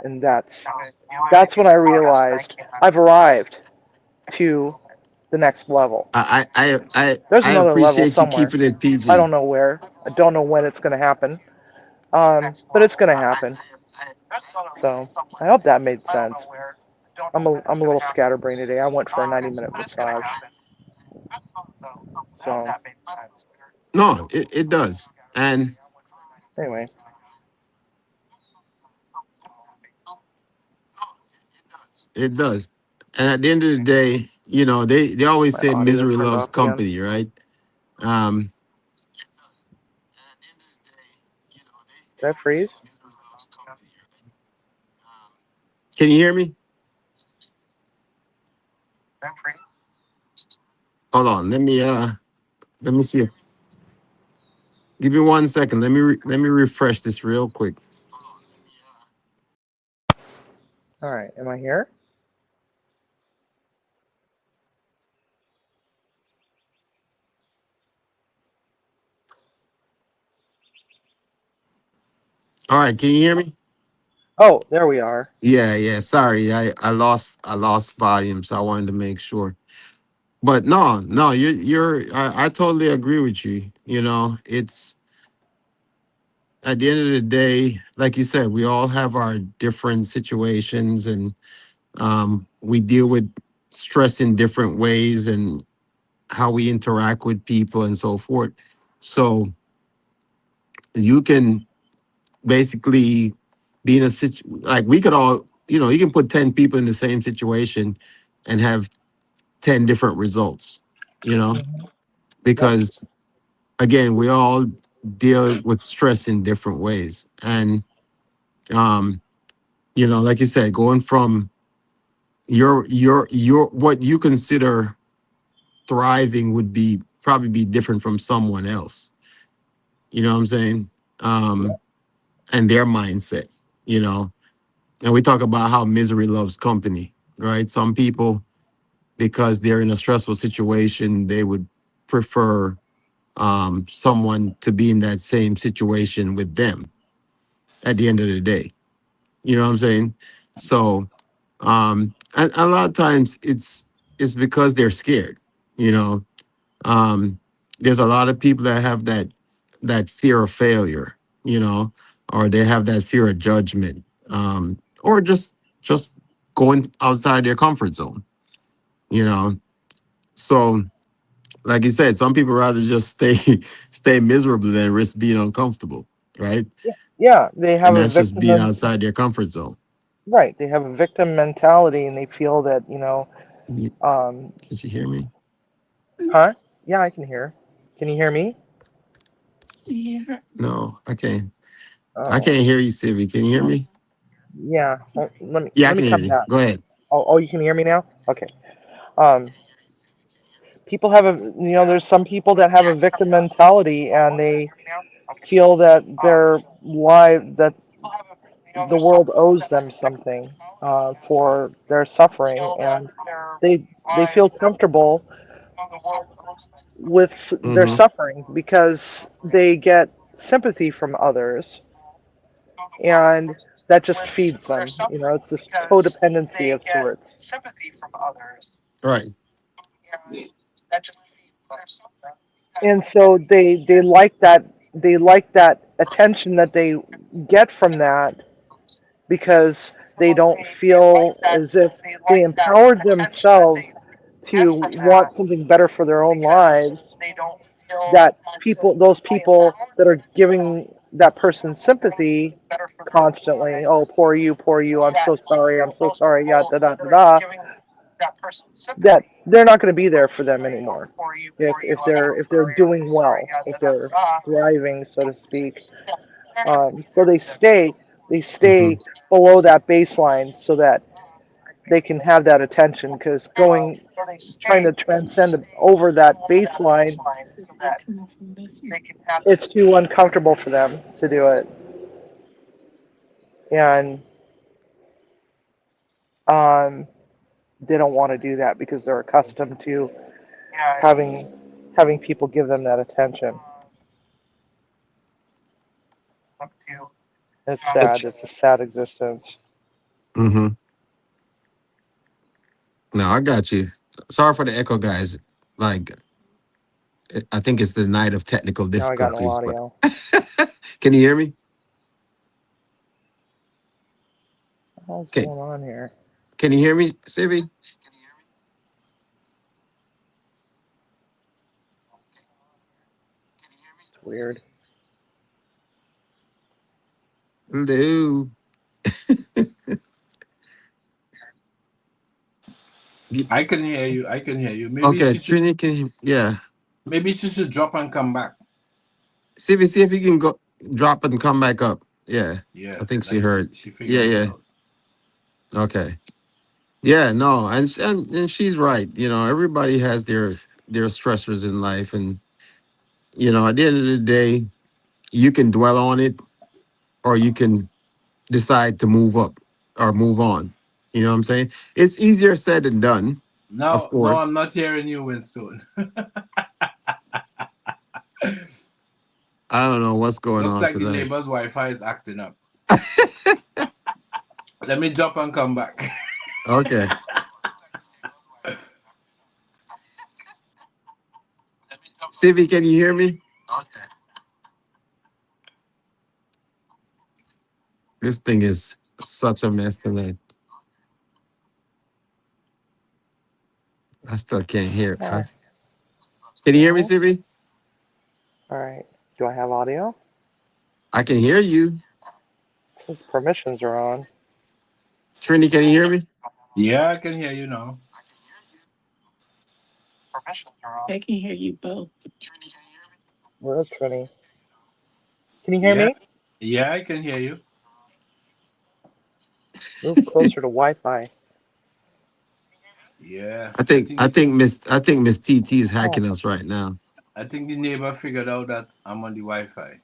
And that's when I realized I've arrived to the next level. There's I another level appreciate you somewhere. keeping it I PG. don't know where. I don't know when it's gonna happen. But it's gonna happen. So I hope that made sense. I'm a little scatterbrained today. I went for a 90-minute massage. So No, it does. And anyway, it does. And at the end of the day, they always my say audio misery turned loves off again. company, right? Um, Did I freeze? can you hear me? Hold on. Let me see. Give me 1 second. Let me refresh this real quick. All right, am I here? All right, can you hear me? Oh, there we are. Yeah, yeah. Sorry, I lost volume, so I wanted to make sure. But no, no, I totally agree with you. It's at the end of the day, like you said, we all have our different situations, and we deal with stress in different ways, and how we interact with people and so forth. So you can basically be in a like we could all, you can put 10 people in the same situation and have 10 different results, you know, Hmm. Yep. because again, we all deal with stress in different ways. And, um, like you said, going from what you consider thriving would be probably be different from someone else. You know what I'm saying? Um, Yep. and their mindset, you know. And we talk about how misery loves company, right? Some people, because they're in a stressful situation, they would prefer someone to be in that same situation with them at the end of the day. You know what I'm saying? So, and a lot of times it's because they're scared. You know, there's a lot of people that have that fear of failure. You know, or they have that fear of judgment, or just going outside their comfort zone. You know, so like you said, some people rather just stay stay miserable than risk being uncomfortable, right? Yeah. Yeah. They have And a that's just victim being men- outside their comfort zone. right. They have a victim mentality, and they feel that Can you, um, can you hear me? huh? Yeah, I can hear. Can you hear me? Yeah. No, I can't. I Oh, can't hear you, Sylvie. Can you hear me? yeah. Let me Yeah, I let me can hear come you. down. Go ahead. Oh, you can hear me now. Okay. Um, people have a there's some people that have a victim mentality, and they feel that their life that the world owes them something for their suffering, and they feel comfortable with their Mm-hmm. suffering because they get sympathy from others, and that just feeds them. It's this codependency of sorts. Right. And so they like that attention that they get from that, because they don't feel as if they empowered themselves to want something better for their own lives, that those people that are giving that person sympathy constantly, oh, poor you, I'm so sorry, yeah, da da da da, that they're not going to be there for them anymore if they're doing well, if they're thriving, so to speak. So Mm-hmm. they stay below that baseline so that they can have that attention, because going trying to transcend over that baseline, So they come off from this one. it's too uncomfortable for them to do it, and um, they don't want to do that because they're accustomed to having having people give them that attention. It's sad. It's a sad existence. Mm-hmm. No, I got you. Sorry for the echo, guys. Like, I think it's the night of technical Now I got no difficulties, but audio. can you hear me? What the hell's Okay. going on here? Can you hear me, Sylvie? It's weird. Hello. I can hear you. I can hear you. Okay, Trini, yeah. Maybe she should drop and come back. See if you can go drop and come back up. Yeah, Yeah, I think she like she heard. she Yeah, figured it yeah. out. Okay. Yeah, no, and she's right. Everybody has their stressors in life, and at the end of the day, you can dwell on it, or you can decide to move up or move on. You know what I'm saying? It's easier said than done, of No, no, I'm course. not hearing you, Winston. I don't know what's going Looks on like the today. neighbor's Wi-Fi is acting up. Let me drop and come back. Okay. Civi, can you hear me? Okay. This thing is such a mess tonight. I still can't hear. All right. Can you hear me, Well, Civi? all right. Do I have audio? I can hear you. Since permissions are on. Trini, can you hear me? Yeah, I can hear you now. I can hear you both. Where is Trini? Can you hear Yeah, me? yeah, I can hear you. Move closer to Wi-Fi. Yeah, I think I think Miss TT is Oh, hacking us right now. I think the neighbor figured out that I'm on the Wi-Fi.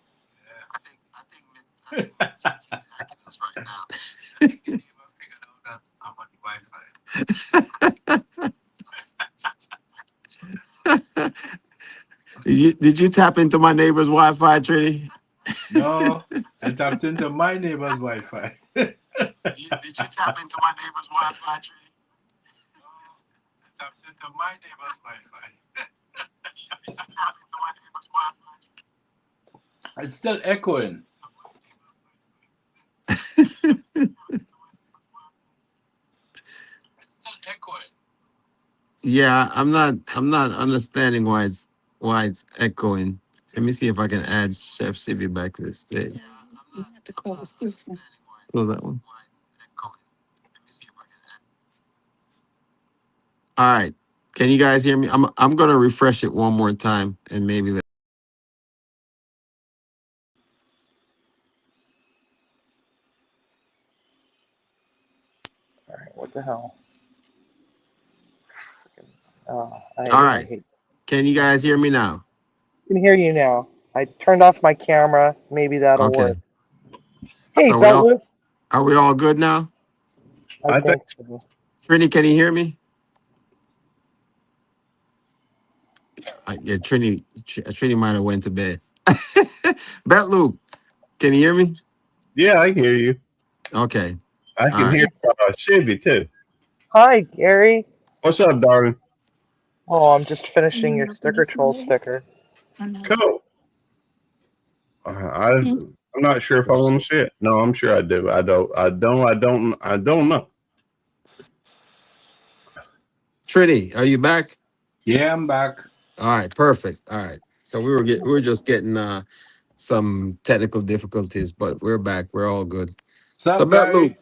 Did you tap into my neighbor's Wi-Fi, Trini? No, I tapped into my neighbor's Wi-Fi. Did you tap into my neighbor's Wi-Fi, Trini? I tapped into my neighbor's Wi-Fi. It's still echoing. Yeah, I'm not understanding why it's echoing. Let me see if I can add Chef Civi back to the stage. You have to close this one. Close that one. All right. Can you guys hear me? I'm gonna refresh it one more time and maybe all right. What the hell? all I right. hate. Can you guys hear me now? I can hear you now. I turned off my camera. Maybe that'll Okay. work. Hey, So Beltwood. are we all good now? I I think think so. Trini, can you hear me? Yeah, Trini might have went to bed. Bet Luke, can you hear me? yeah, I can hear you. Okay. I All can right. hear Chevy too. Hi, Gary. What's up, darling? Oh, I'm just finishing your You want me to sticker troll say it? sticker. Or no? Cool. Hmm? I'm not sure if I want to see it. No, I'm sure I do. I don't know. Trini, are you back? Yeah, I'm back. All right, perfect. All right. So we were just getting some technical difficulties, but we're back. We're all good. What's So up, Bet Luke, Gary?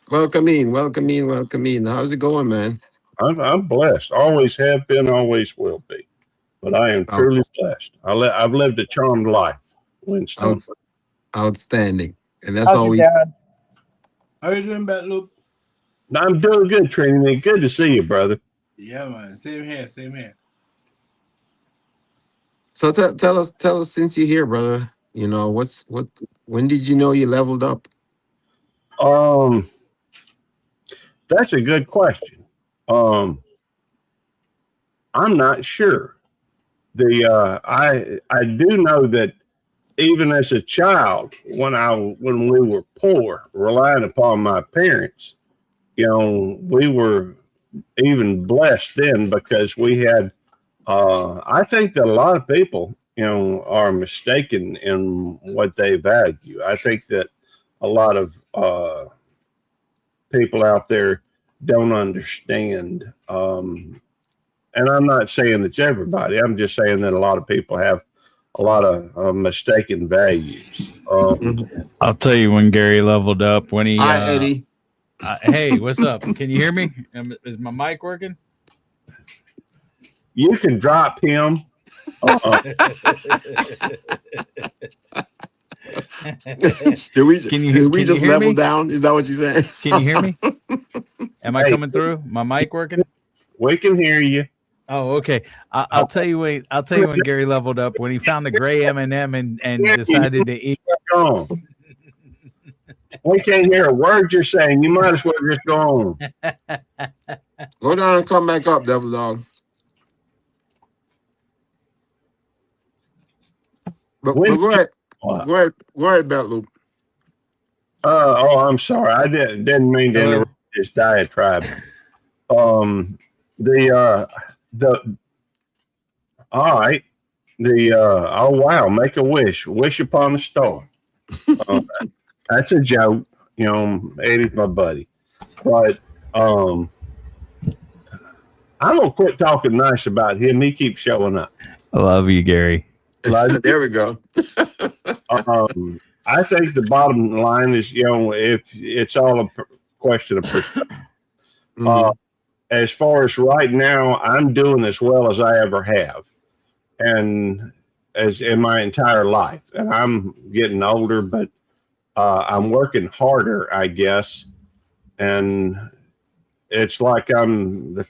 welcome in, welcome in, welcome in. How's it going, man? I'm blessed. Always have been, always will be. But I am Out, truly blessed. I've lived a charmed life, out, Winston. outstanding. And that's How's all your we dad? How you doing, Batloop? I'm doing good, Trini. Good to see you, brother. Yeah, man. Same here, same here. so tell us since you're here, brother. You know, when did you know you leveled up? Um, that's a good question. Um, I'm not sure. I do know that even as a child, when we were poor, relying upon my parents, we were even blessed then because we had. I think that a lot of people, are mistaken in what they value. I think that a lot of people out there don't understand. And I'm not saying it's everybody. I'm just saying that a lot of people have a lot of mistaken values. Mhm. I'll tell you when Gary leveled up. When he, Hi, Eddie. hey, what's up? Can you hear me? Is my mic working? You can drop him. Uh, Did we Can you just hear level me? down? Is that what you're saying? Can you hear me? Am I hey, coming through? My mic working? we can hear you. Oh, okay. I'll tell you when. I'll tell you when Gary leveled up when he found the gray M&M and decided to eat. Gone. We can't hear a word you're saying. You might as well just go on. Go down and come back up, Devil Dog. But go ahead. Go ahead, Belt Loop. I'm sorry. I didn't mean to interrupt this diatribe. The all right. Oh wow, make a wish upon a star. That's a joke. Eddie's my buddy, but I'm gonna quit talking nice about him. He keeps showing up. I love you, Gary. There we go. I think the bottom line is, if it's all a question of perspective. As far as right now, I'm doing as well as I ever have, and as in my entire life. And I'm getting older, but I'm working harder, I guess. And it's like the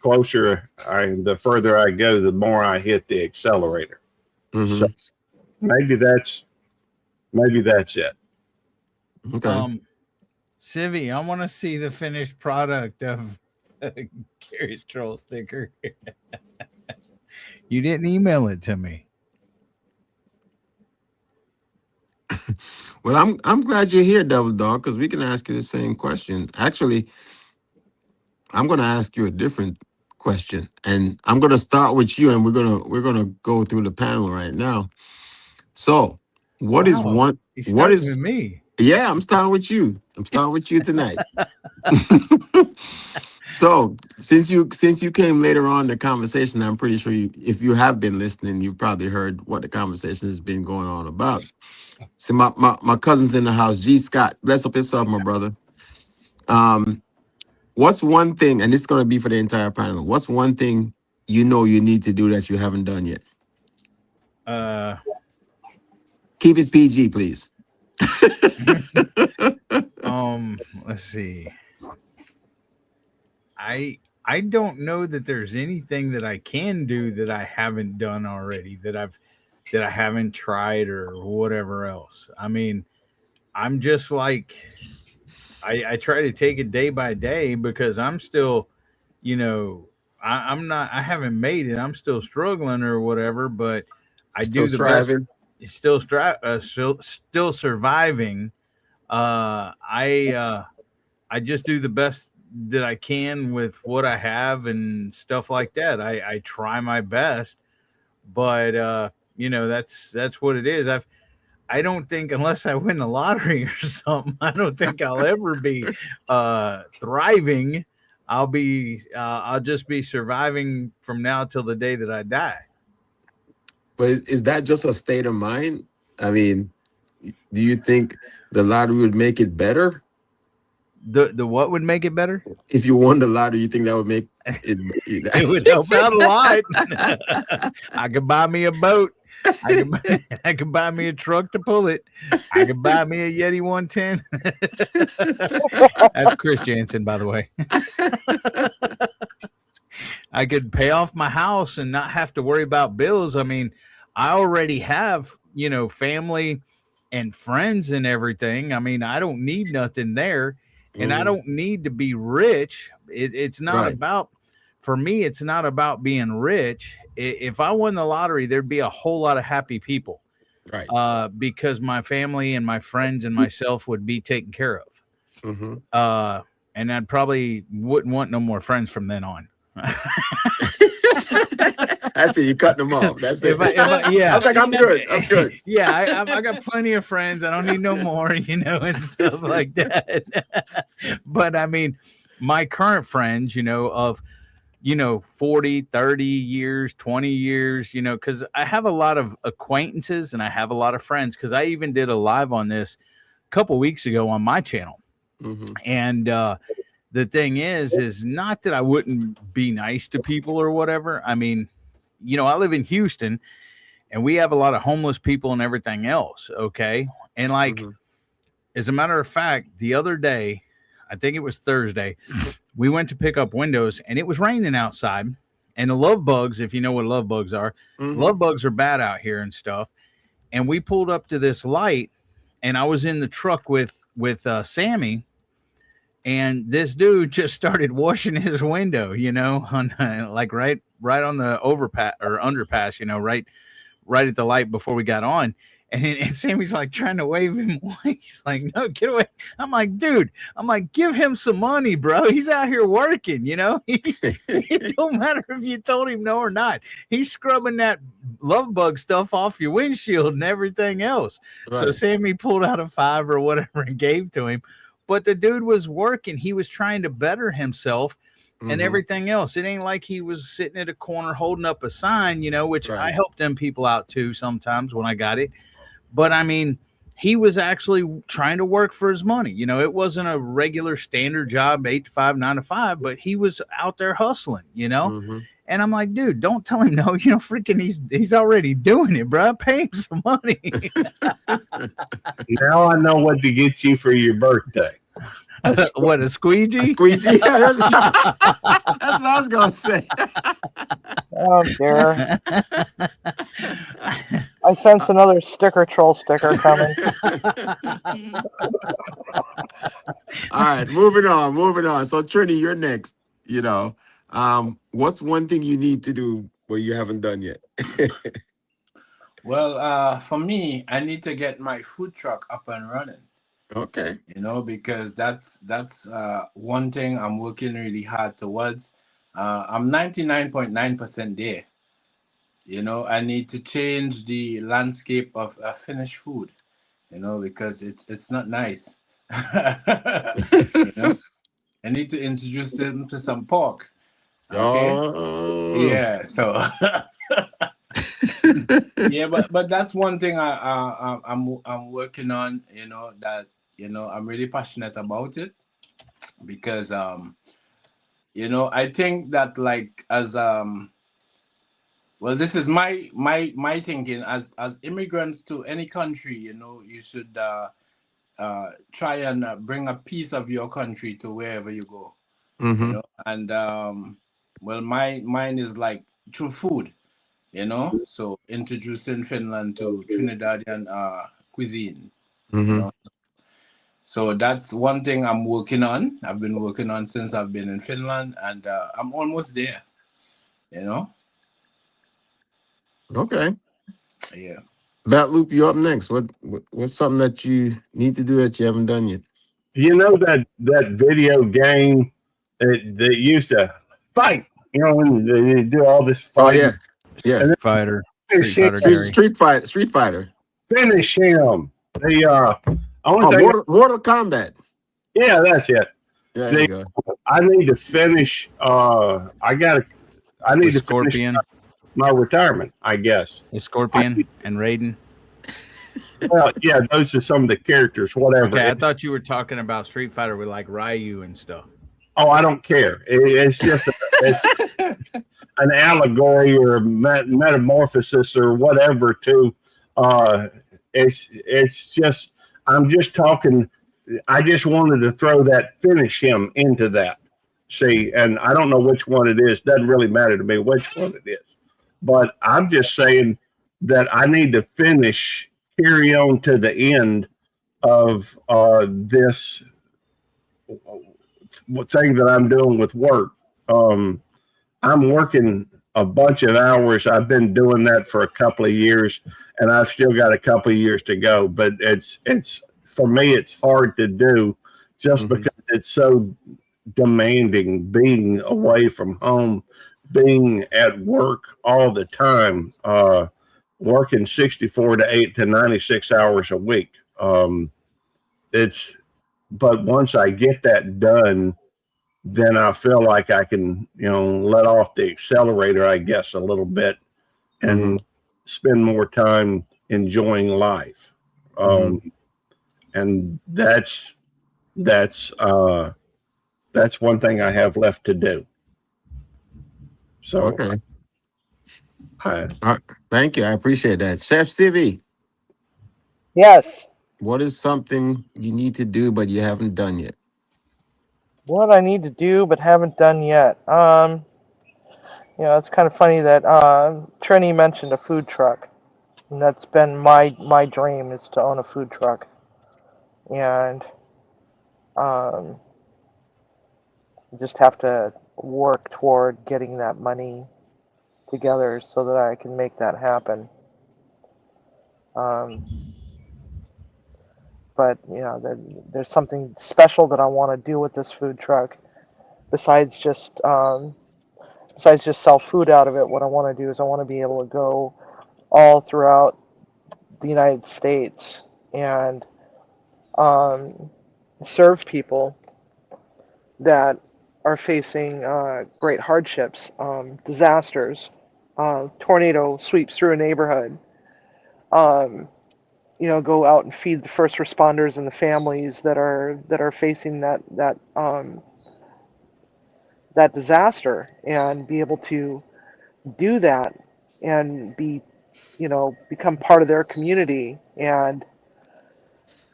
further I go, the more I hit the accelerator. So maybe that's it. Okay. Civvy, I want to see the finished product of Gary's troll sticker. You didn't email it to me. Well, I'm glad you're here, Devil Dog, because we can ask you the same question. Actually, I'm going to ask you a different question, and I'm going to start with you, and we're gonna go through the panel right now. So, what is one? What is with me? Yeah, I'm starting with you. I'm starting with you tonight. So, since you came later on in the conversation, I'm pretty sure if you have been listening, you've probably heard what the conversation has been going on about. So my cousin's in the house. G. Scott, bless up yourself, my brother. What's one thing, and this is going to be for the entire panel, what's one thing you need to do that you haven't done yet? Keep it PG, please. Let's see. I don't know that there's anything that I can do that I haven't done already, that I haven't tried or whatever else. I mean, I'm just like, I try to take it day by day because I'm still, I haven't made it. I'm still struggling or whatever, but I Still do the striving. best. Still surviving. I just do the best that I can with what I have and stuff like that. I try my best, but that's what it is. I don't think, unless I win the lottery or something, I don't think I'll ever be thriving. I'll just be surviving from now till the day that I die. But is that just a state of mind? I mean, do you think the lottery would make it better? The what would make it better? If you won the lottery, you think that would make it? It would help out a lot. I could buy me a boat. I could buy me a truck to pull it. I could buy me a Yeti 110. That's Chris Jansen, by the way. I could pay off my house and not have to worry about bills. I mean, I already have, family and friends and everything. I mean, I don't need nothing there, and I don't need to be rich. It's not about, for me, it's not about being rich. If I won the lottery, there'd be a whole lot of happy people, right? Because my family and my friends and myself would be taken care of. And I probably wouldn't want no more friends from then on. I see you cutting them off. That's it. Yeah, I was like, I'm good. I'm good. Yeah, I got plenty of friends. I don't need no more, and stuff like that. But I mean, my current friends, of 40, 30 years, 20 years, because I have a lot of acquaintances and I have a lot of friends, because I even did a live on this a couple weeks ago on my channel. And the thing is not that I wouldn't be nice to people or whatever. I mean, I live in Houston and we have a lot of homeless people and everything else. Okay. And as a matter of fact, the other day, I think it was Thursday, we went to pick up windows and it was raining outside, and the love bugs, if you know what love bugs are, love bugs are bad out here and stuff. And we pulled up to this light, and I was in the truck with with Sammy, and this dude just started washing his window, on like right on the overpass or underpass, right at the light before we got on. And Sammy's like trying to wave him away. He's like, no, get away. I'm like, dude, give him some money, bro. He's out here working, It don't matter if you told him no or not. He's scrubbing that love bug stuff off your windshield and everything else. Right. So Sammy pulled out a $5 or whatever and gave to him. But the dude was working. He was trying to better himself and everything else. It ain't like he was sitting at a corner holding up a sign, which right. I helped them people out too sometimes when I got it. But I mean, he was actually trying to work for his money. It wasn't a regular standard job, 8 to 5, 9 to 5, but he was out there hustling, And I'm like, dude, don't tell him no. Freaking he's already doing it, bro. Pay him some money. Now I know what to get you for your birthday. What, a squeegee? A squeegee? That's what I was going to say. Oh, dear. I sense another sticker troll sticker coming. All right, moving on. So, Trini, you're next. What's one thing you need to do what you haven't done yet? Well, for me, I need to get my food truck up and running. Okay. Because that's one thing I'm working really hard towards. I'm 99.9% there. I need to change the landscape of finished food, because it's not nice. I need to introduce them to some pork. Okay. Oh. Yeah. So. Yeah, but that's one thing I'm working on. That I'm really passionate about it, because I think that, like, as well, this is my thinking as immigrants to any country. You should try and bring a piece of your country to wherever you go. And well, mine is like through food. So introducing Finland to Trinidadian cuisine. So that's one thing I'm working on. I've been working on since I've been in Finland, and I'm almost there. Okay. Yeah. Batloop, you up next. What's something that you need to do that you haven't done yet? That video game that used to fight. They do all this fighting. Oh yeah. Street Fighter. Street Fighter. Finish him. Mortal Kombat. Yeah, that's it. There you go. I need to finish. I need to Scorpion. Finish my retirement, I guess. The Scorpion and Raiden. Well, yeah, those are some of the characters. Whatever. Okay, I thought you were talking about Street Fighter with like Ryu and stuff. Oh, I don't care. It's just an allegory or metamorphosis or whatever to. It's just. I'm just talking. I just wanted to throw that finish him into that. See, and I don't know which one it is. Doesn't really matter to me which one it is. But I'm just saying that I need to carry on to the end of this thing that I'm doing with work. I'm working a bunch of hours. I've been doing that for a couple of years, and I've still got a couple of years to go. But it's for me, it's hard to do just because it's so demanding, being away from home, being at work all the time, working 64 to 96 hours a week. But once I get that done, then I feel like I can, let off the accelerator, I guess, a little bit and spend more time enjoying life. And that's one thing I have left to do. So, okay. All right. Thank you. I appreciate that. Chef Civi. Yes. What is something you need to do but you haven't done yet? What I need to do but haven't done yet. It's kind of funny that Trini mentioned a food truck. And that's been my dream, is to own a food truck. And Um, just have to work toward getting that money together so that I can make that happen. Um, but there's something special that I want to do with this food truck besides just sell food out of it. What I want to do is I want to be able to go all throughout the United States and um, serve people that are facing great hardships, disasters, tornado sweeps through a neighborhood. Um, go out and feed the first responders and the families that are facing that disaster, and be able to do that and become part of their community, and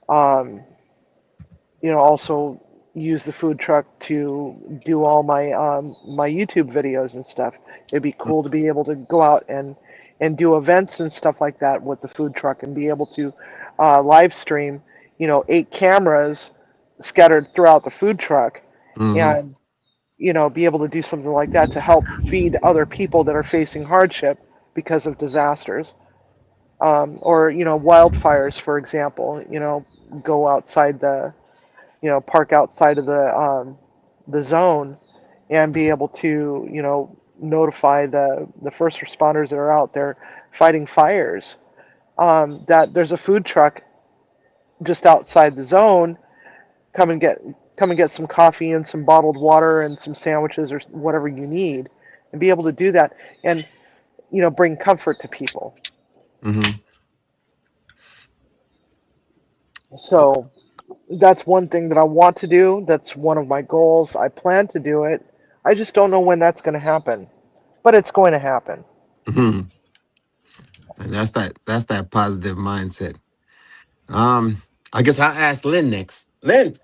um, also use the food truck to do all my YouTube videos and stuff. It'd be cool to be able to go out and do events and stuff like that with the food truck, and be able to live stream, 8 cameras scattered throughout the food truck, Mm-hmm. and be able to do something like that to help feed other people that are facing hardship because of disasters, or wildfires, for example. Go outside park outside of the zone, and be able to notify the first responders that are out there fighting fires, that there's a food truck just outside the zone. Come and get some coffee and some bottled water and some sandwiches or whatever you need, and be able to do that, and bring comfort to people. Mm-hmm. So that's one thing that I want to do. That's one of my goals. I plan to do it. I just don't know when that's going to happen, but it's going to happen. Mm-hmm. And that's that positive mindset. I guess I'll ask Lynn next. Lynn,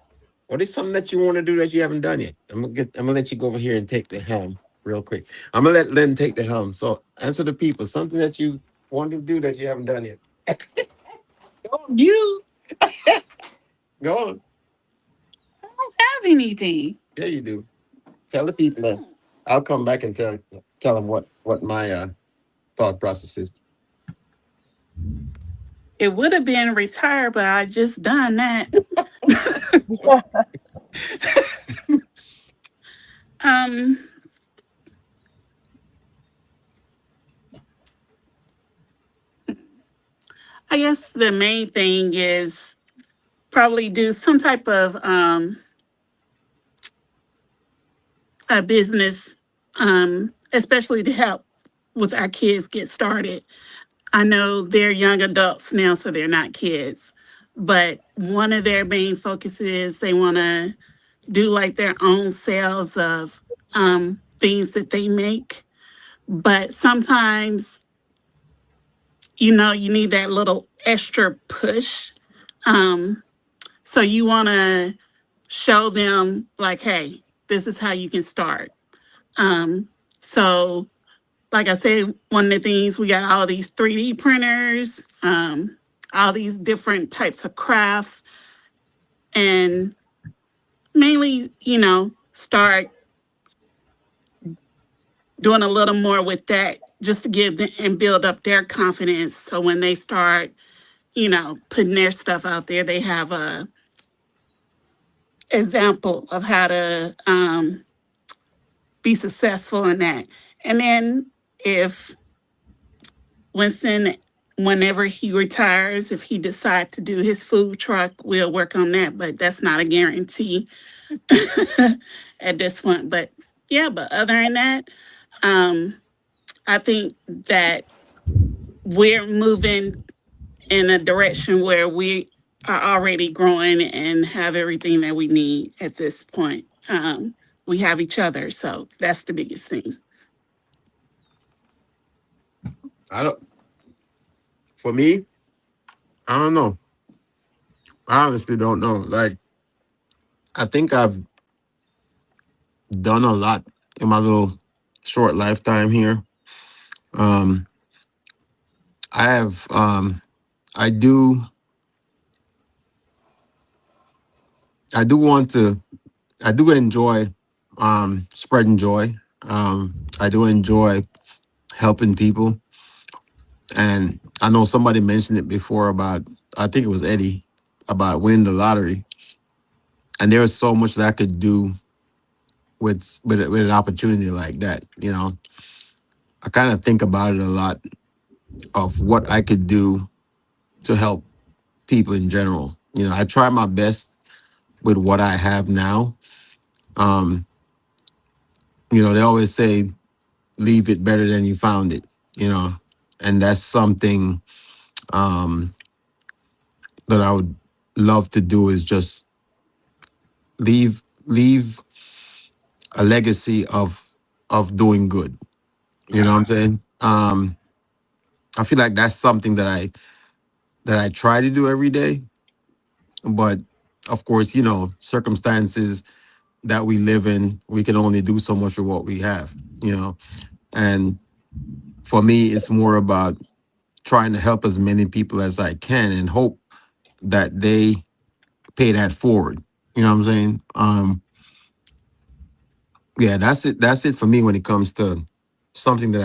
what is something that you want to do that you haven't done yet? I'm gonna let you go over here and take the helm real quick. I'm gonna let Lynn take the helm. So answer the people. Something that you want to do that you haven't done yet. Go on. You Go on. don't have anything. Yeah, you do. Tell the people that. I'll come back and tell them what my thought process is. It would have been retired, but I just done that. um, I guess the main thing is probably do some type of a business, especially to help with our kids get started. I know they're young adults now, so they're not kids. But one of their main focuses, they want to do like their own sales of things that they make. But sometimes, you need that little extra push. Um, so you want to show them, like, hey, this is how you can start. Um, so like I said, one of the things, we got all these 3D printers, all these different types of crafts, and mainly, start doing a little more with that just to give them and build up their confidence. So when they start, putting their stuff out there, they have a example of how to be successful in that. And then if Winston, whenever he retires, if he decides to do his food truck, we'll work on that. But that's not a guarantee at this point. But yeah, but other than that, um, I think that we're moving in a direction where we are already growing and have everything that we need at this point. We have each other, so that's the biggest thing. I don't. For me, I don't know. I honestly don't know. Like, I think I've done a lot in my little short lifetime here. Um, I have. I do. I do want to. I do enjoy spreading joy. I do enjoy helping people, and I know somebody mentioned it before about. I think it was Eddie about winning the lottery, and there's so much that I could do with an opportunity like that. I kind of think about it a lot of what I could do to help people in general. I try my best with what I have now. Um, they always say leave it better than you found it, you know, and that's something um that I would love to do is just leave a legacy of doing good. You know what I'm saying? I feel like that's something that I try to do every day, but of course, circumstances that we live in, we can only do so much with what we have, and for me, it's more about trying to help as many people as I can and hope that they pay that forward. You know what I'm saying? Yeah, that's it. That's it for me when it comes to something that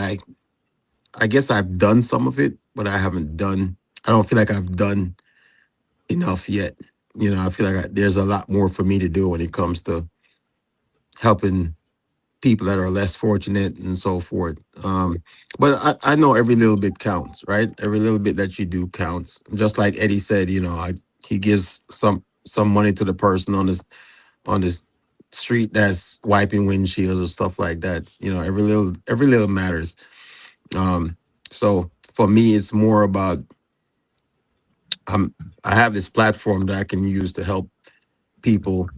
I guess I've done some of it, but I haven't done. I don't feel like I've done enough yet. I feel like there's a lot more for me to do when it comes to helping people that are less fortunate and so forth. But I know every little bit counts, right? Every little bit that you do counts. Just like Eddie said, he gives some money to the person on this street that's wiping windshields or stuff like that. Every little matters. Um, so for me, it's more about um, I have this platform that I can use to help people,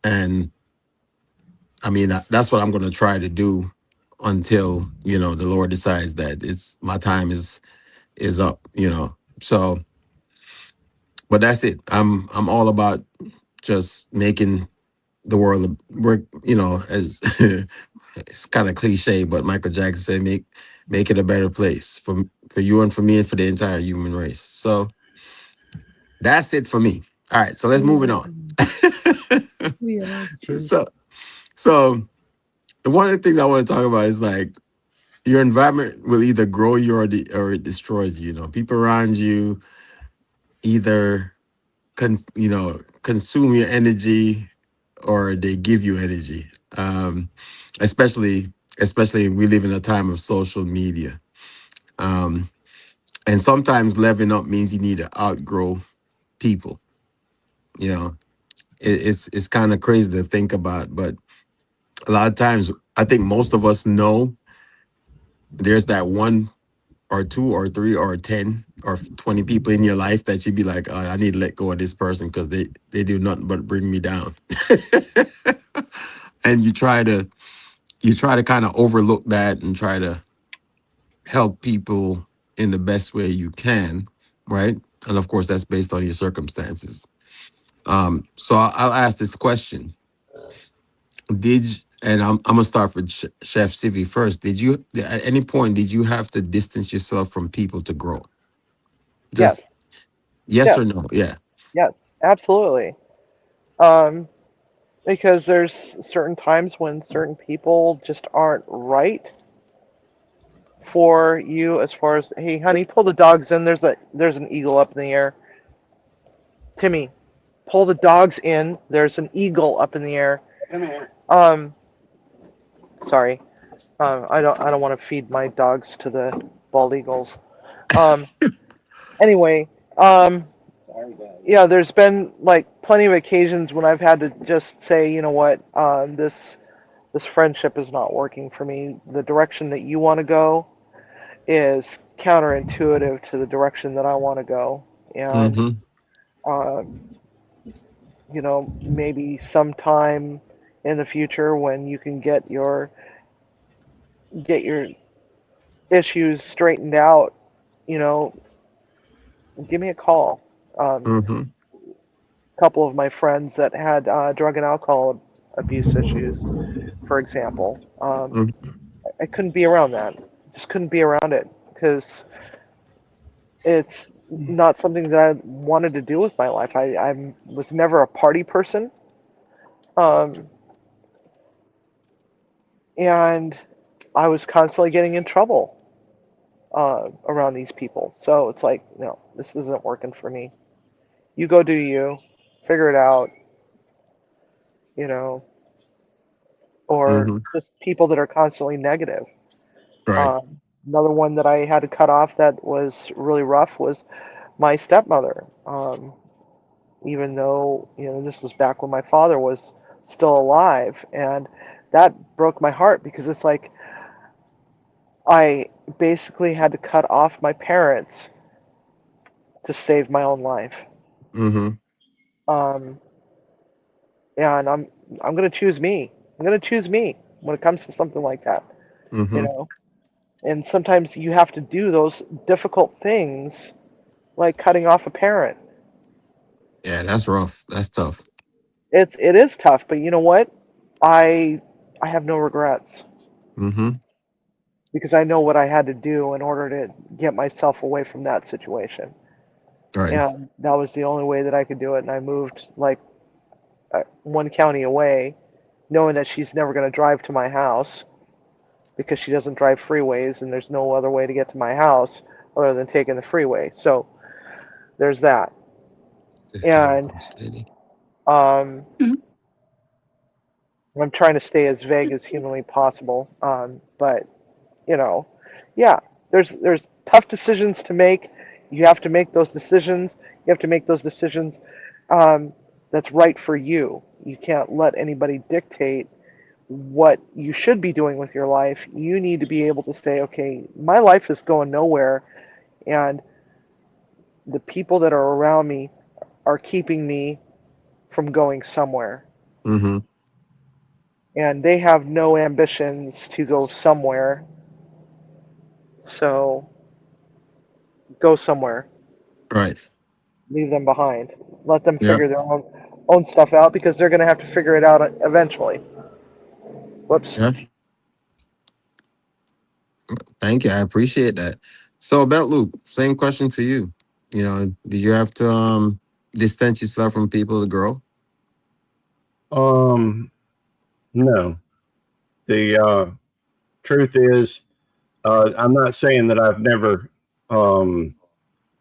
and I mean that's what I'm going to try to do until the Lord decides that it's my time is up. So, but that's it. I'm all about just making the world work. As it's kind of cliche, but Michael Jackson said, make it a better place for you and for me and for the entire human race. So that's it for me. All right, so let's move it on. Yeah, true. So one of the things I want to talk about is like your environment will either grow you or it destroys you. People around you either consume your energy or they give you energy. Um, especially we live in a time of social media. Um, and sometimes leveling up means you need to outgrow people. You know, it's kind of crazy to think about, but a lot of times I think most of us know there's that one or two or three or 10 or 20 people in your life that you'd be like, I need to let go of this person because they do nothing but bring me down. And you try to kind of overlook that and try to help people in the best way you can, right? And of course, that's based on your circumstances. So I'll ask this question: and I'm gonna start with Chef Sivi first. At any point did you have to distance yourself from people to grow? Yes, Just yes yes, or no? Yeah. yes, absolutely. Um, because there's certain times when certain people just aren't right for you as far as, hey honey, pull the dogs in, there's an eagle up in the air. Timmy, pull the dogs in, there's an eagle up in the air. Um, sorry. I don't want to feed my dogs to the bald eagles. Um, anyway, um, yeah, there's been like plenty of occasions when I've had to just say, you know what, this friendship is not working for me. The direction that you want to go is counterintuitive to the direction that I want to go, and Mm-hmm. uh, maybe sometime in the future when you can get your issues straightened out, you know, give me a call. Mm-hmm. A couple of my friends that had drug and alcohol abuse issues, for example, I couldn't be around that. Just couldn't be around it because it's not something that I wanted to do with my life. I was never a party person. Um, and I was constantly getting in trouble around these people. So it's like, no, this isn't working for me. You go do you, figure it out, you know, or Mm-hmm. just people that are constantly negative. Right. Another one that I had to cut off that was really rough was my stepmother. Even though, this was back when my father was still alive, and that broke my heart because it's like I basically had to cut off my parents to save my own life. Mm-hmm. Um, and I'm gonna choose me. I'm gonna choose me when it comes to something like that, you Mm-hmm. know. And sometimes you have to do those difficult things, like cutting off a parent. Yeah, that's rough. That's tough. It is tough, but you know what? I I have no regrets Mm-hmm. because I know what I had to do in order to get myself away from that situation. Right. And that was the only way that I could do it. And I moved like one county away, knowing that she's never going to drive to my house because she doesn't drive freeways and there's no other way to get to my house other than taking the freeway. So there's that. And Steady. um, Mhm. I'm trying to stay as vague as humanly possible. But you know, yeah, there's tough decisions to make. You have to make those decisions. You have to make those decisions um, that's right for you. You can't let anybody dictate what you should be doing with your life. You need to be able to say, okay, my life is going nowhere, and the people that are around me are keeping me from going somewhere. Mm-hmm. And they have no ambitions to go somewhere. So go somewhere. Right. Leave them behind. Let them Yep. figure their own stuff out because they're going to have to figure it out eventually. Whoops. Yeah. Thank you. I appreciate that. So about Luke, same question for you. Did you have to distance yourself from people to grow? Um, no. The truth is, I'm not saying that I've never um,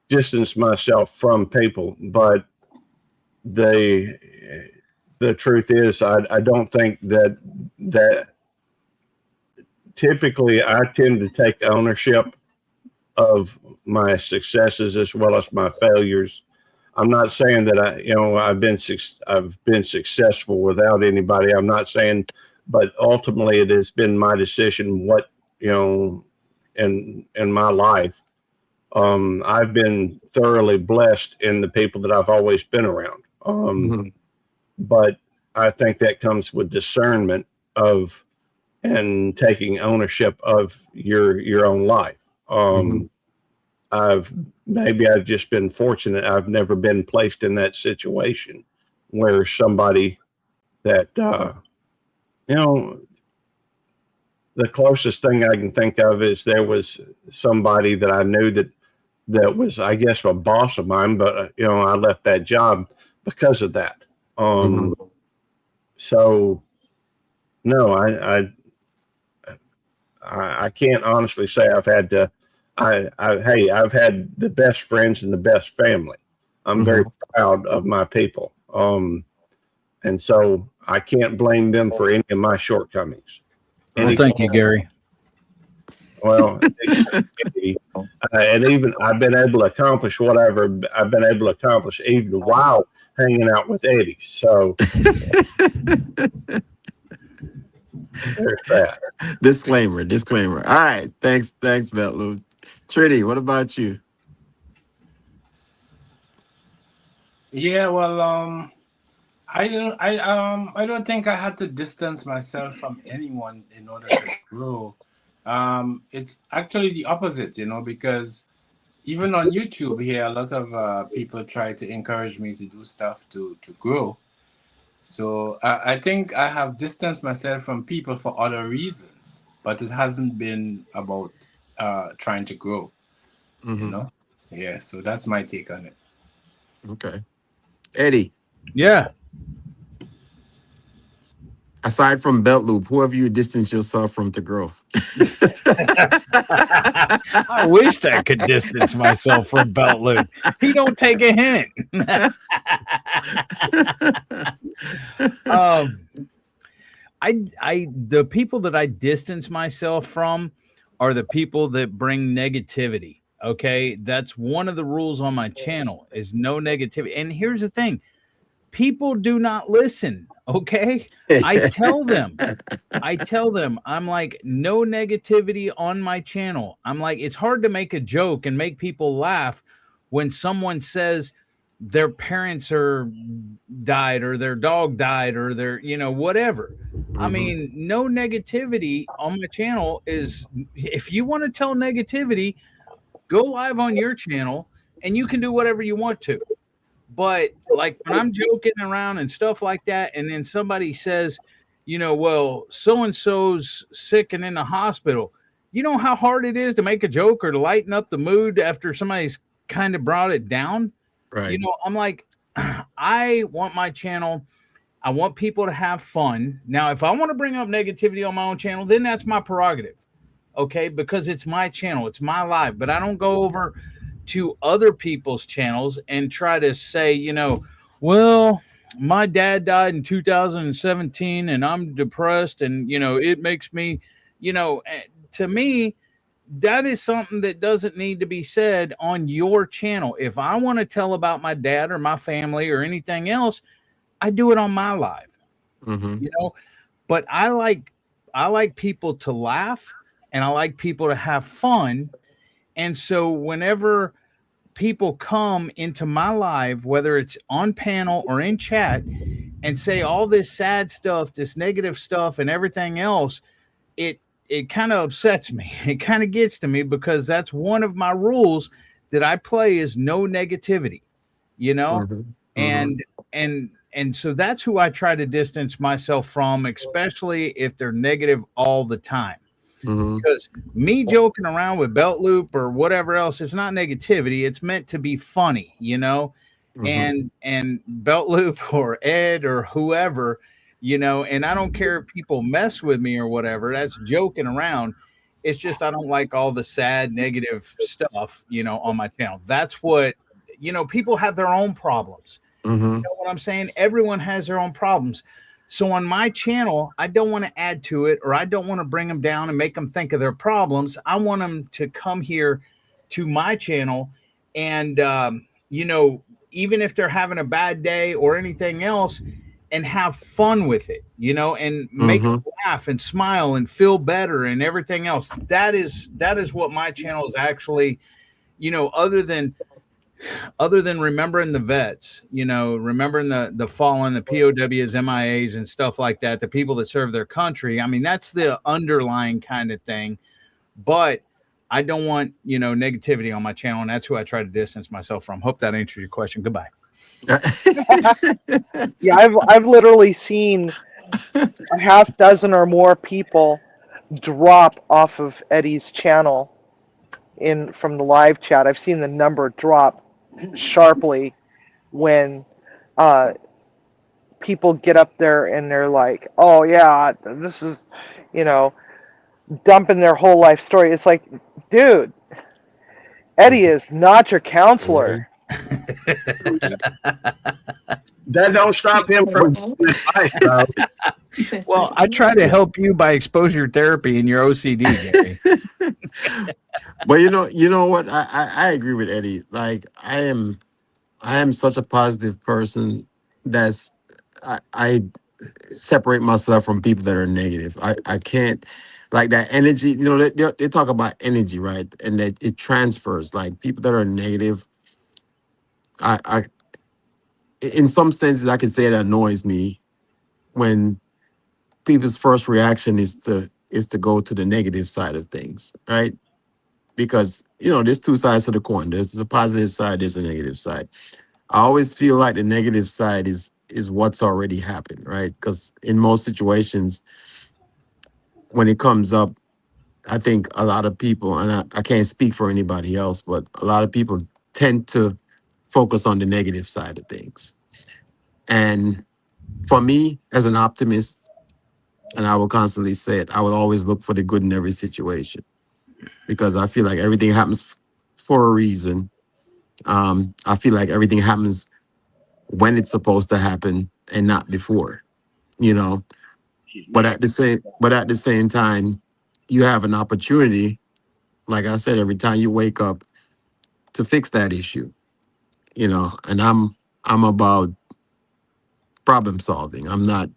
distanced myself from people, but the the truth is, I don't think that typically I tend to take ownership of my successes as well as my failures. I'm not saying that I've been successful without anybody. I'm not saying, but ultimately it has been my decision what you know in my life. I've been thoroughly blessed in the people that I've always been around. Mm-hmm. But I think that comes with discernment of and taking ownership of your own life. Mm-hmm. I've I've just been fortunate. I've never been placed in that situation where somebody that you know the closest thing I can think of is there was somebody that I knew that was I guess a boss of mine, but I left that job because of that. Mm-hmm. Um, so no, I can't honestly say I've had to. Hey, I've had the best friends and the best family. I'm very Mm-hmm. proud of my people. And so I can't blame them for any of my shortcomings. Well, Any, Right. thank you, Gary. well, and even I've been able to accomplish whatever I've been able to accomplish even while hanging out with Eddie. So there's that. Disclaimer. Disclaimer. All right. Thanks, Betlu. Trinity, what about you? Yeah, well, I don't think I had to distance myself from anyone in order to grow. It's actually the opposite, because even on YouTube here, a lot of people try to encourage me to do stuff to grow. So I think I have distanced myself from people for other reasons, but it hasn't been about trying to grow, you Mm-hmm. know. Yeah, so that's my take on it. Okay. Eddie, Yeah. aside from belt loop, who have you distanced yourself from to grow? I wish I could distance myself from Belt Loop. He don't take a hint. um, the people that I distance myself from are the people that bring negativity. Okay, that's one of the rules on my channel is no negativity. And here's the thing: people do not listen. Okay, I tell them. I tell them, I'm like, no negativity on my channel. I'm like, it's hard to make a joke and make people laugh when someone says their parents are died or their dog died or their, whatever. I Hmm. mean, no negativity on my channel is, if you want to tell negativity, go live on your channel and you can do whatever you want to. But like when I'm joking around and stuff like that, and then somebody says, well, so and so's sick and in the hospital. You know how hard it is to make a joke or to lighten up the mood after somebody's kind of brought it down? Right. I'm like, I want my channel. I want people to have fun. Now, if I want to bring up negativity on my own channel, then that's my prerogative. Okay. Because it's my channel, it's my live, but I don't go over to other people's channels and try to say, well, my dad died in 2017 and I'm depressed and, it makes me, to me, that is something that doesn't need to be said on your channel. If I want to tell about my dad or my family or anything else, I do it on my live, Hmm. you know, but I like people to laugh and I like people to have fun. And so whenever people come into my live, whether it's on panel or in chat, and say all this sad stuff, this negative stuff, and everything else, it it kind of upsets me. It kind of gets to me because that's one of my rules that I play is no negativity, you know, Hmm. Hmm. and and so that's who I try to distance myself from, especially if they're negative all the time Hmm. because me joking around with belt loop or whatever else is not negativity, it's meant to be funny, Hmm. and belt loop or Ed or whoever, and I don't care if people mess with me or whatever, that's joking around. It's just I don't like all the sad negative stuff, on my channel. That's what, people have their own problems. Hmm. Know what I'm saying? Everyone has their own problems. So on my channel, I don't want to add to it or I don't want to bring them down and make them think of their problems. I want them to come here to my channel and, even if they're having a bad day or anything else, and have fun with it, and make Hmm. them laugh and smile and feel better and everything else. That is what my channel is actually, other than remembering the vets, remembering the fallen, the POWs, MIAs, and stuff like that, the people that serve their country. I mean, that's the underlying kind of thing. But I don't want, negativity on my channel, and that's who I try to distance myself from. Hope that answers your question. Goodbye. Yeah, I've literally seen a half dozen or more people drop off of Eddie's channel in from the live chat. I've seen the number drop sharply when uh, people get up there and they're like, "Oh yeah, this is," you know, dumping their whole life story. It's like, dude, Eddie is not your counselor. That don't stop him from giving advice, though. Well, I try to help you by exposure therapy in your OCD, Gary. But you know what? I agree with Eddie. Like I am such a positive person. That's I separate myself from people that are negative. I can't like that energy. They talk about energy, right? And that it transfers. Like people that are negative, I in some senses I could say it annoys me when people's first reaction is to go to the negative side of things, right? Because there's two sides to the coin. There's a positive side, there's a negative side. I always feel like the negative side is what's already happened, right? Because in most situations, when it comes up, I think a lot of people, and I can't speak for anybody else, but a lot of people tend to focus on the negative side of things. And for me, as an optimist, and I will constantly say it, I will always look for the good in every situation because I feel like everything happens for a reason. I feel like everything happens when it's supposed to happen and not before, you know. But at the same time, you have an opportunity, like I said, every time you wake up to fix that issue, you know. And I'm about problem solving. I'm not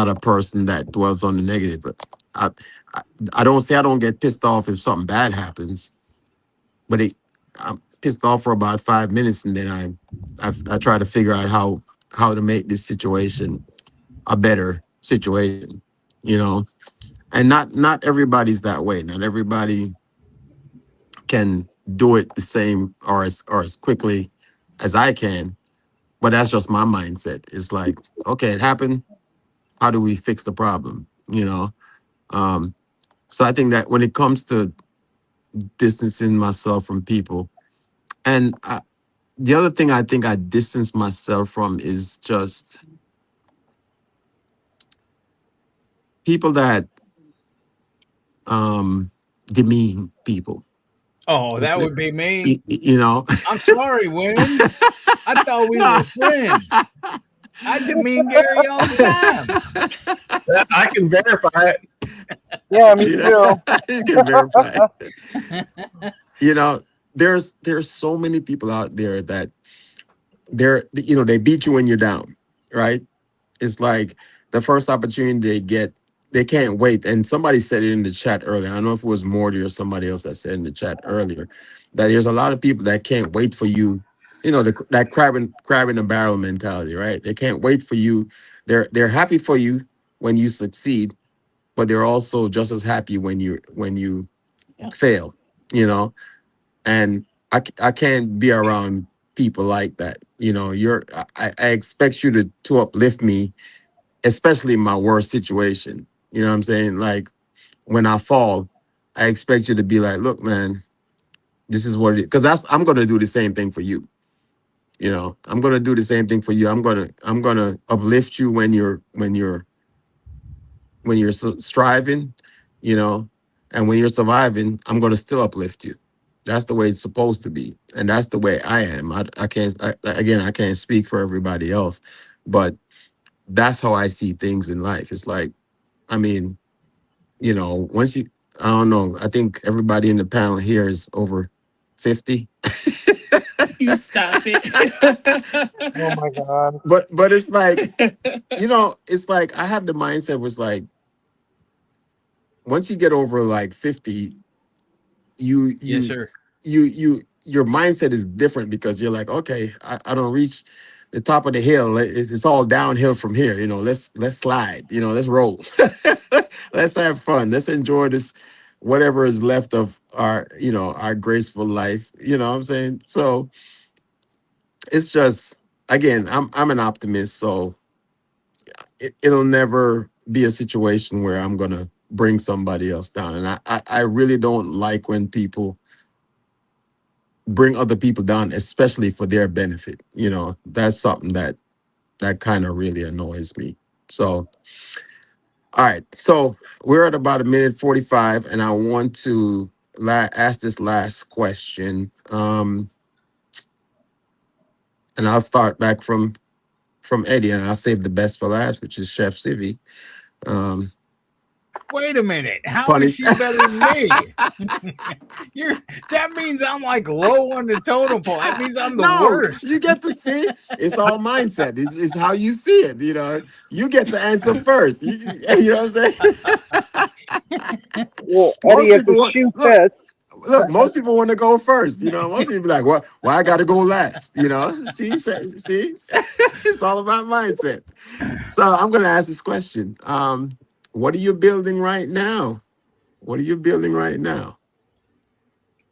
a person that dwells on the negative, but I I, I don't say I don't get pissed off if something bad happens, but I'm pissed off for about 5 minutes, and then I try to figure out how to make this situation a better situation, you know. And not everybody's that way. Not everybody can do it the same or as quickly as I can. But that's just my mindset. It's like, okay, it happened. How do we fix the problem? You know. Um, so I think that when it comes to distancing myself from people, and the other thing I think I distance myself from is just people that um, demean people. Oh, Just that would be me. you know. I'm sorry, Wayne. I thought we No. were friends. I demean Gary all the time. I can verify it. Yeah, me You too. know, you can verify it. You know, there's so many people out there that they beat you when you're down, right? It's like the first opportunity they get, they can't wait. And somebody said it in the chat earlier. I don't know if it was Morty or somebody else that said in the chat earlier that there's a lot of people that can't wait for you. You know, that crab in the barrel mentality, right? They can't wait for you. They're happy for you when you succeed, but they're also just as happy when you fail. You know, and I can't be around people like that. You know, I expect you to uplift me, especially in my worst situation. You know what I'm saying? Like when I fall, I expect you to be like, look, man, this is what it is. Because I'm gonna do the same thing for you. You know, I'm gonna do the same thing for you. I'm gonna uplift you when you're striving, you know, and when you're surviving, I'm gonna still uplift you. That's the way it's supposed to be, and that's the way I am. I can't again. I can't speak for everybody else, but that's how I see things in life. It's like, I mean, once you, I don't know. I think everybody in the panel here is over 50. You stop it. Oh my god. But it's like, it's like I have the mindset was like once you get over like 50, you Yes, you sir. your mindset is different because you're like, okay, I don't reach the top of the hill. It's all downhill from here. Let's slide. Let's roll. Let's have fun. Let's enjoy this, whatever is left of our graceful life. You know what I'm saying? So it's just, again, I'm an optimist, so it'll never be a situation where I'm gonna bring somebody else down. And I really don't like when people bring other people down, especially for their benefit. That's something that kind of really annoys me. So, all right. So we're at about a minute 45, and I want to ask this last question. And I'll start back from Eddie, and I'll save the best for last, which is Chef Civi. Um, Wait a minute. How is funny. she better than me? You're that means I'm like low on the totem pole. That means I'm the No, worst. you get to see. It's all mindset. It's how you see it. You get to answer first. You know what I'm saying? Well, Eddie, Most if people the want shoe look. fits. Look, most people want to go first. Most people be like, "Well, why I got to go last?" See, it's all about mindset. So I'm going to ask this question. What are you building right now? What are you building right now?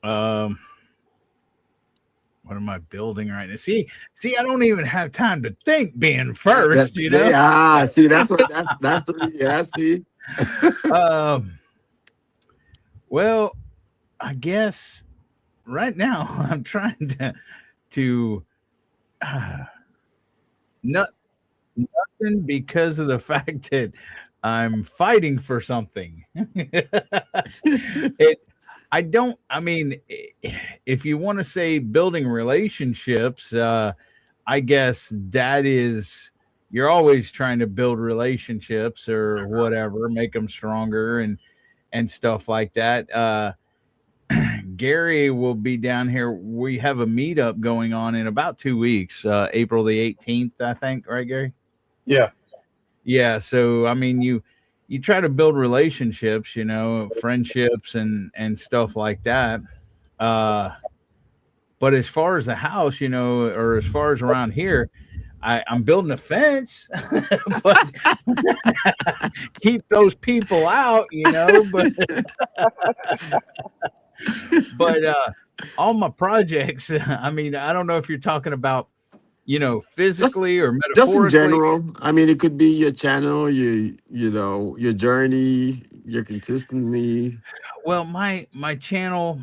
Um, what am I building right now? See, I don't even have time to think being first, you know? See, that's the yeah. See, Um, well, I guess right now I'm trying to to not nothing because of the fact that I'm fighting for something. it I don't I mean if you want to say building relationships, I guess that is you're always trying to build relationships or whatever, make them stronger and stuff like that. Gary will be down here. We have a meetup going on in about 2 weeks, April the 18th, I think, right, Gary? Yeah. Yeah. So I mean, you try to build relationships, friendships and stuff like that. Uh, but as far as the house, or as far as around here, I'm building a fence, but keep those people out, but all my projects, I mean, I don't know if you're talking about, Just physically or just in metaphorically. general. I mean, it could be your channel, your journey, your consistency. Well, my channel,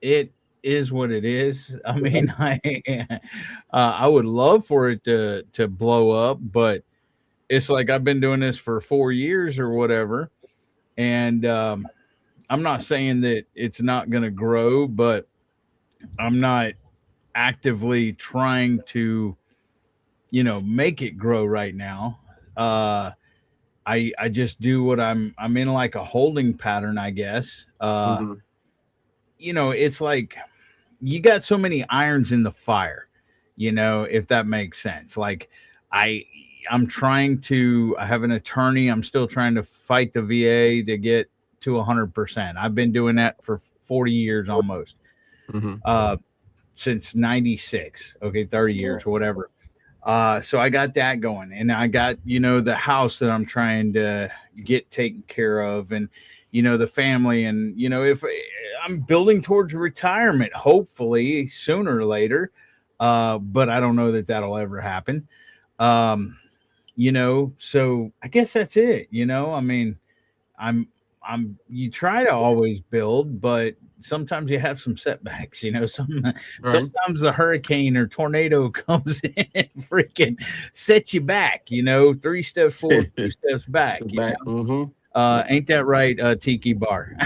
it is what it is. I mean, I would love for it to blow up, but it's like I've been doing this for 4 years or whatever, and I'm not saying that it's not going to grow, but I'm not actively trying to make it grow right now. I just do what I'm in, like a holding pattern, I guess. Hmm. It's like you got so many irons in the fire, if that makes sense. Like I I have an attorney. I'm still trying to fight the VA to get to 100%. I've been doing that for 40 years almost. Hmm. Uh since 96. Okay, 30 years, whatever. So I got that going, and I got, the house that I'm trying to get taken care of, and, the family, and, if I'm building towards retirement, hopefully sooner or later. But I don't know that that'll ever happen. Um, so I guess that's it. I mean, I'm you try to always build, but sometimes you have some setbacks, Right. sometimes the hurricane or tornado comes in and freaking sets you back, 3 steps forward, 2 steps back, So back. Hmm. ain't that right, Tiki Bar?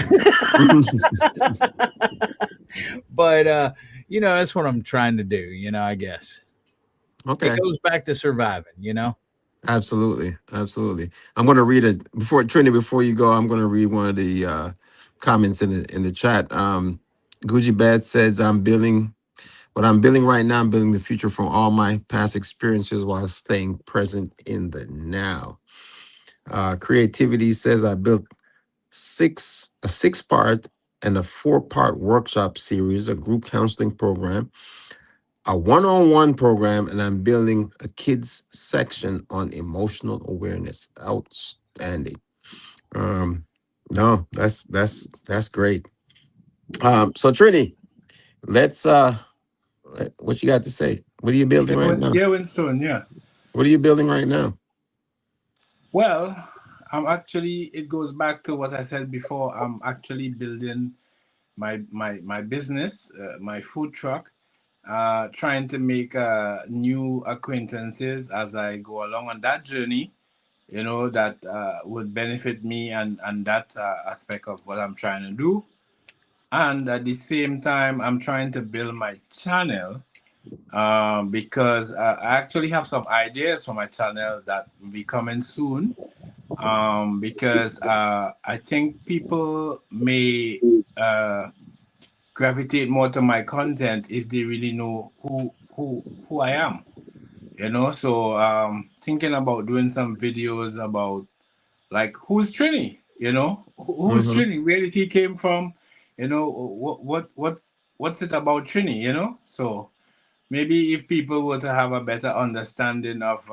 But that's what I'm trying to do, I guess. It Okay. goes back to surviving. Absolutely. Absolutely. I'm going to read it before Trinity. Before you go, I'm going to read one of the comments in the chat. Gucci Bad says, "I'm building what I'm building right now. I'm building the future from all my past experiences while staying present in the now." Creativity says, "I built a 6-part and a 4-part workshop series, a group counseling program, a one-on-one program, and I'm building a kids section on emotional awareness." Outstanding. Um, no, that's great. So Trini, let's what you got to say? What are you building Yeah, right now? yeah, Winston, yeah. What are you building right now? Well, it goes back to what I said before. I'm actually building my business, my food truck, trying to make new acquaintances as I go along on that journey, that would benefit me and that aspect of what I'm trying to do. And at the same time, I'm trying to build my channel, because I actually have some ideas for my channel that will be coming soon. Because I think people may gravitate more to my content if they really know who I am. So thinking about doing some videos about, like, who's Trini? Who's Mm-hmm. Trini? Where did he came from? What's it about Trini? So maybe if people were to have a better understanding of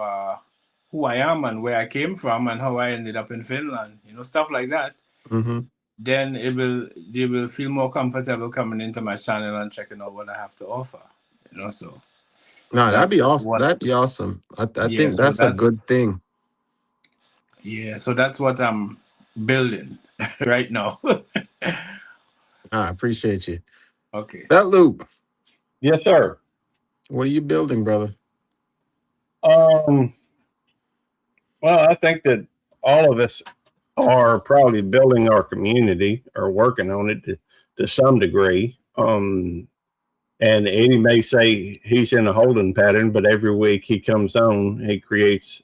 who I am and where I came from and how I ended up in Finland, stuff like that, Mm-hmm. then they will feel more comfortable coming into my channel and checking out what I have to offer. So No, that'd be that's awesome. what That'd be awesome. I yeah, think so that's a that's good thing. yeah, so that's what I'm building right now. I appreciate you. Okay. That loop. Yes, sir. What are you building, brother? Um, well, I think that all of us are probably building our community or working on it to some degree. And Eddie may say he's in a holding pattern, but every week he comes on, he creates,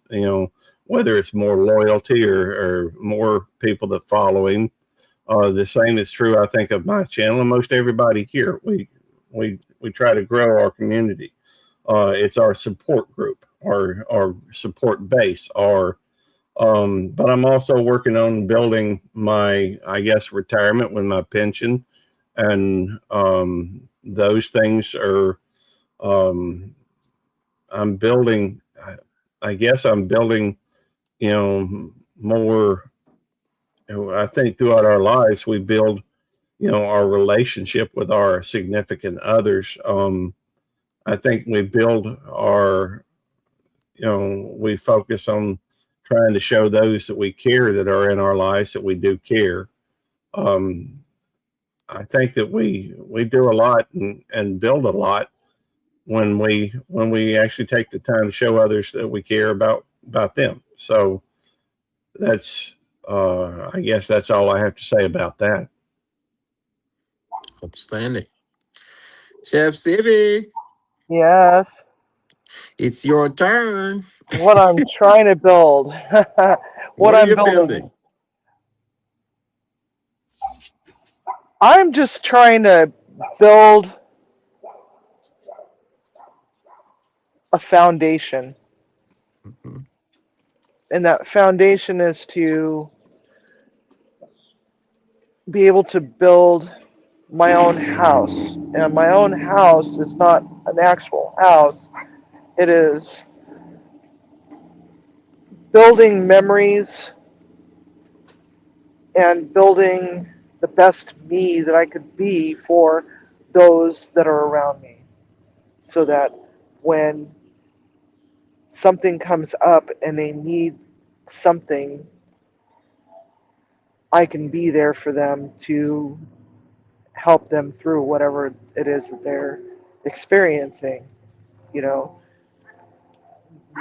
whether it's more loyalty or more people that follow him. The same is true, I think, of my channel and most everybody here. We try to grow our community. It's our support group, our support base, but I'm also working on building my, I guess, retirement with my pension, and those things are. Um, I'm building. I guess I'm building. More. I think throughout our lives we build. Our relationship with our significant others. I think we build our. We focus on trying to show those that we care that are in our lives that we do care. Um, I think that we do a lot and build a lot when we actually take the time to show others that we care about them. So that's I guess that's all I have to say about that. Outstanding. Chef Civy, Yes. it's your turn. What I'm trying to build. What What are I'm you building. building? I'm just trying to build a foundation. Mhm. And that foundation is to be able to build my own house. And my own house is not an actual house, it is building memories and building the best me that I could be for those that are around me. So that when something comes up and they need something, I can be there for them to help them through whatever it is that they're experiencing. You know,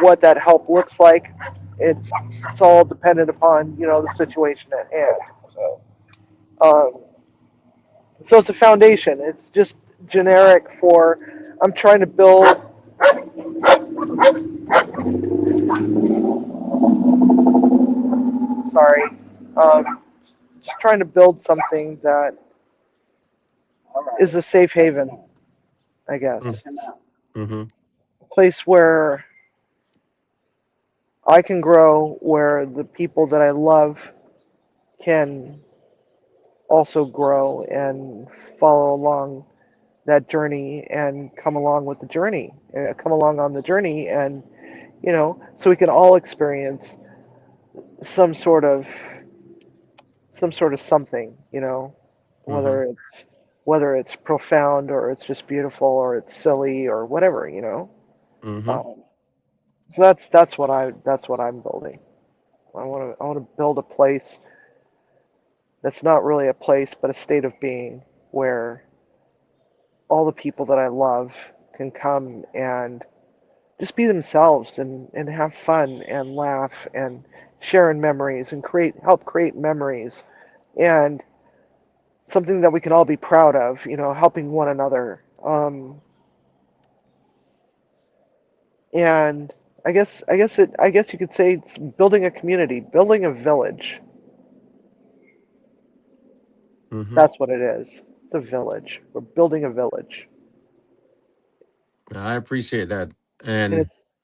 what that help looks like, it's all dependent upon, the situation at hand. So, um, so it's a foundation. It's just generic for, I'm trying to build, sorry, just trying to build something that is a safe haven, I guess. Mm-hmm. A place where I can grow, where the people that I love can also grow and follow along that journey and come along with the journey, come along on the journey, and so we can all experience some sort of something, Mm-hmm. whether it's profound or it's just beautiful or it's silly or whatever. Mm-hmm. Um, so that's what I'm building. I want to build a place that's not really a place but a state of being where all the people that I love can come and just be themselves and have fun and laugh and share in memories and help create memories and something that we can all be proud of, helping one another. And I guess you could say it's building a community, building a village. Mm-hmm. That's what it is. It's a village. We're building a village. I appreciate that. And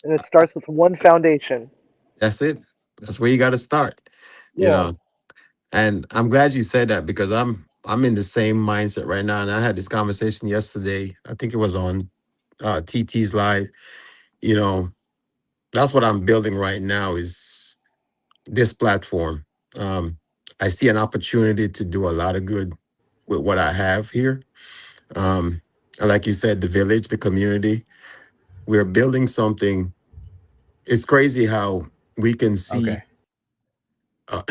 And it starts with one foundation. that's it. That's where you got to start, you Yeah. know. And I'm glad you said that because I'm in the same mindset right now. And I had this conversation yesterday. I think it was on TT's live. You know, that's what I'm building right now is this platform. Um, I see an opportunity to do a lot of good with what I have here. Um, and like you said, the village, the community, we're building something. It's crazy how we can see. Okay. Uh,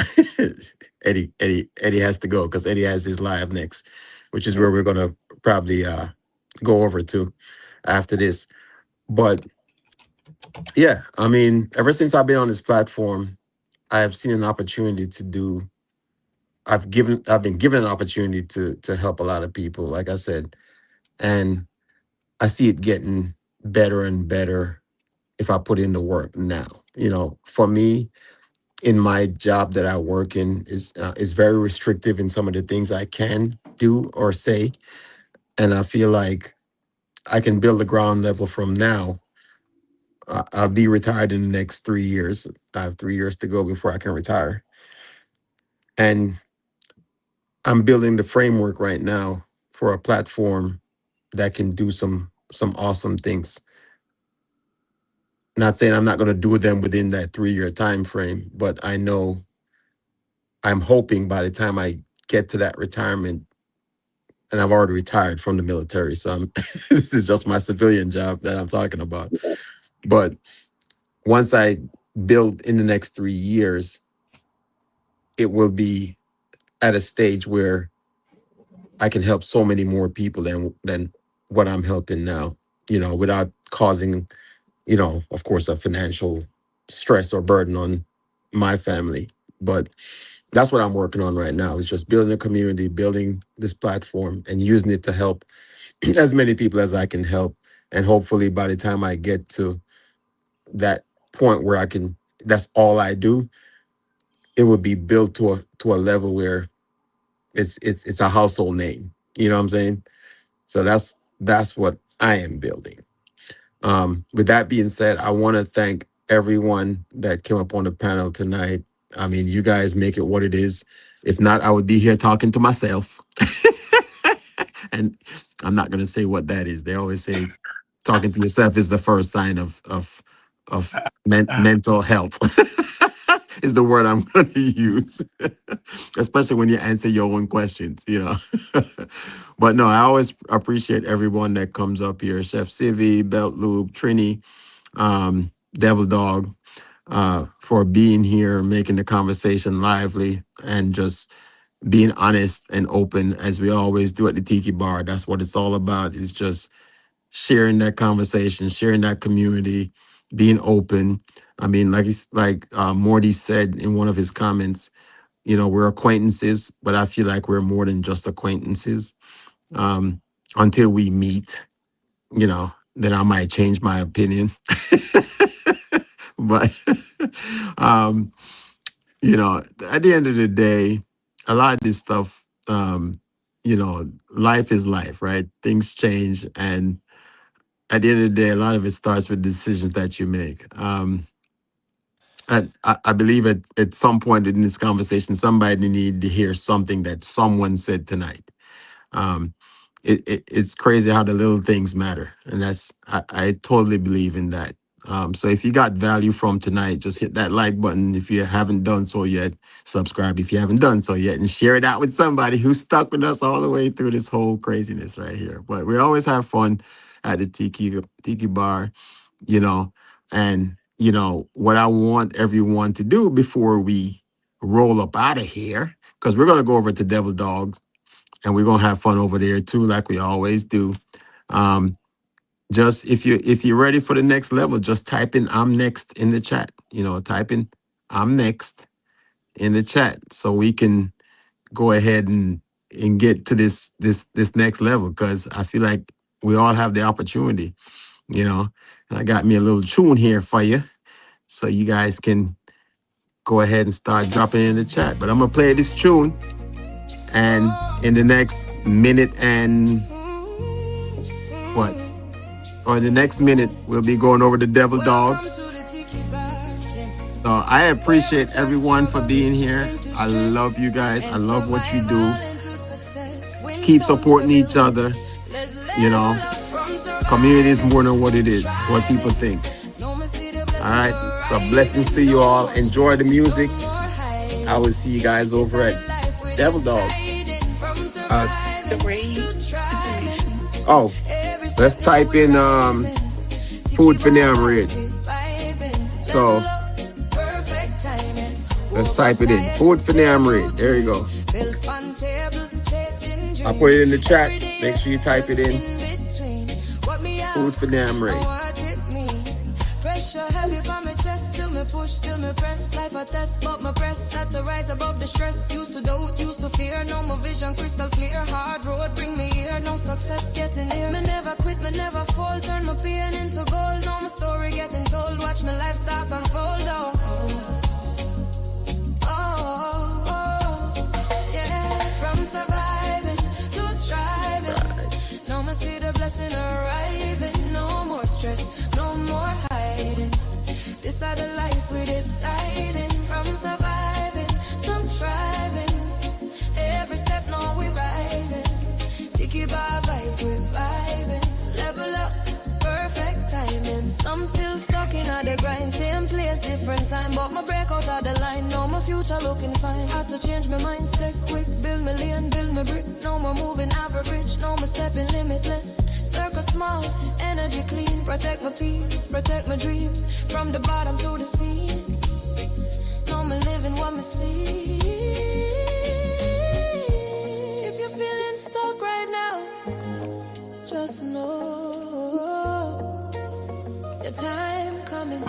Eddie has to go because Eddie has his live next, which is where we're gonna probably go over to after this. But yeah, I mean, ever since I've been on this platform, I have seen an opportunity to do. I've been given an opportunity to help a lot of people, like I said, and I see it getting better and better if I put in the work now. For me, in my job that I work in is very restrictive in some of the things I can do or say, and I feel like I can build the ground level from now. I'll be retired in the next 3 years. I have 3 years to go before I can retire, and I'm building the framework right now for a platform that can do some awesome things. Not saying I'm not going to do them within that 3 year time frame, but I'm hoping by the time I get to that retirement, and I've already retired from the military, so this is just my civilian job that I'm talking about. But once I build in the next 3 years, it will be at a stage where I can help so many more people than what I'm helping now, without causing, of course, a financial stress or burden on my family. But that's what I'm working on right now, is just building a community, building this platform and using it to help as many people as I can help. And hopefully by the time I get to that point where that's all I do, it would be built to a level where it's a household name. You know what I'm saying? So that's what I am building. With that being said, I want to thank everyone that came up on the panel tonight. I mean, you guys make it what it is. If not, I would be here talking to myself. And I'm not going to say what that is. They always say talking to yourself is the first sign of mental health. Is the word I'm going to use, especially when you answer your own questions. But no, I always appreciate everyone that comes up here. Chef Civi, Belt Loop, Trini, Devil Dog, for being here, making the conversation lively, and just being honest and open as we always do at the Tiki Bar. That's what it's all about. It's just sharing that conversation, sharing that community, being open. I mean, like Morty said in one of his comments, we're acquaintances, but I feel like we're more than just acquaintances. Until we meet, then I might change my opinion. But at the end of the day, a lot of this stuff, life is life, right? Things change, and at the end of the day, a lot of it starts with decisions that you make. And I believe at some point in this conversation, somebody needed to hear something that someone said tonight. Um, it's crazy how the little things matter, and I totally believe in that. So if you got value from tonight, just hit that like button. If you haven't done so yet, subscribe if you haven't done so yet, and share it out with somebody who's stuck with us all the way through this whole craziness right here. But we always have fun at the Tiki Bar, you know, and what I want everyone to do before we roll up out of here, because we're gonna go over to Devil Dogs and we're gonna have fun over there too, like we always do. Just if you're ready for the next level, just type in "I'm next" in the chat. Type in "I'm next" in the chat so we can go ahead and get to this next level, because I feel like we all have the opportunity. I got me a little tune here for you, so you guys can go ahead and start dropping in the chat. But I'm gonna play this tune, and in the next minute and what? Or the next minute, we'll be going over the Devil Dogs. So I appreciate everyone for being here. I love you guys. I love what you do. Keep supporting each other. Community is more than what it is, what people think. All right. So blessings to you all. Enjoy the music. I will see you guys over at Devil Dogs. Let's type in food for them red. So let's type it in. Food for them red. There you go. I put it in the chat. Make sure you type it in. Food for them red. Pressure heavy on my chest, till me push, till me press. Life a test, but my press had to rise above the stress. Used to doubt, used to fear, now my vision crystal clear. Hard road bring me here, no success getting here. Me never quit, me never fall, turn my pain into gold. Now my story getting told, watch my life start unfold. Oh, oh, oh, yeah. From surviving to thriving, now I see the blessing arriving. No more stress, no more hiding. This are the life we deciding. From surviving to thriving, every step now we rising. Tiki Bar vibes we vibing. Level up, perfect timing. Some still stuck in the grind, same place, different time. But my break out of the line, now my future looking fine. Had to change my mind, stay quick, build my lane, build my brick. No more moving average, no more stepping limitless. Circle small, energy clean. Protect my peace, protect my dream. From the bottom to the sea. No more living what me see. If you're feeling stuck right now, just know your time coming.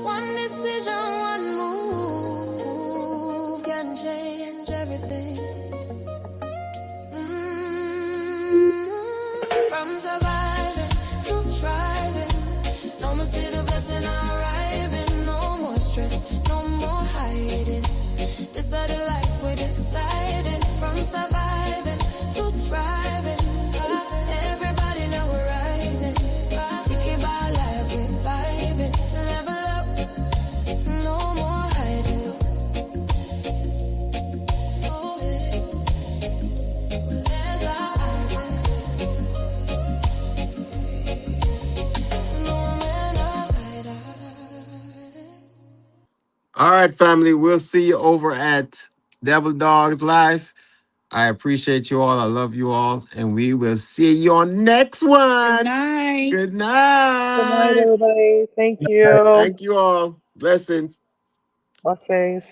One decision, one move can change everything. From surviving to thriving, no more see the blessing arriving. No more stress, no more hiding. This are the life we deciding. From surviving to thriving, everybody now we're rising. Tiki Bar life we vibing. Level up, no more hiding. No, All right, family. We'll see you over at Devil Dogs Live. I appreciate you all. I love you all. And we will see you on next one. Good night. Good Good night, night. everybody. Thank you. Thank you all. Blessings. Blessings.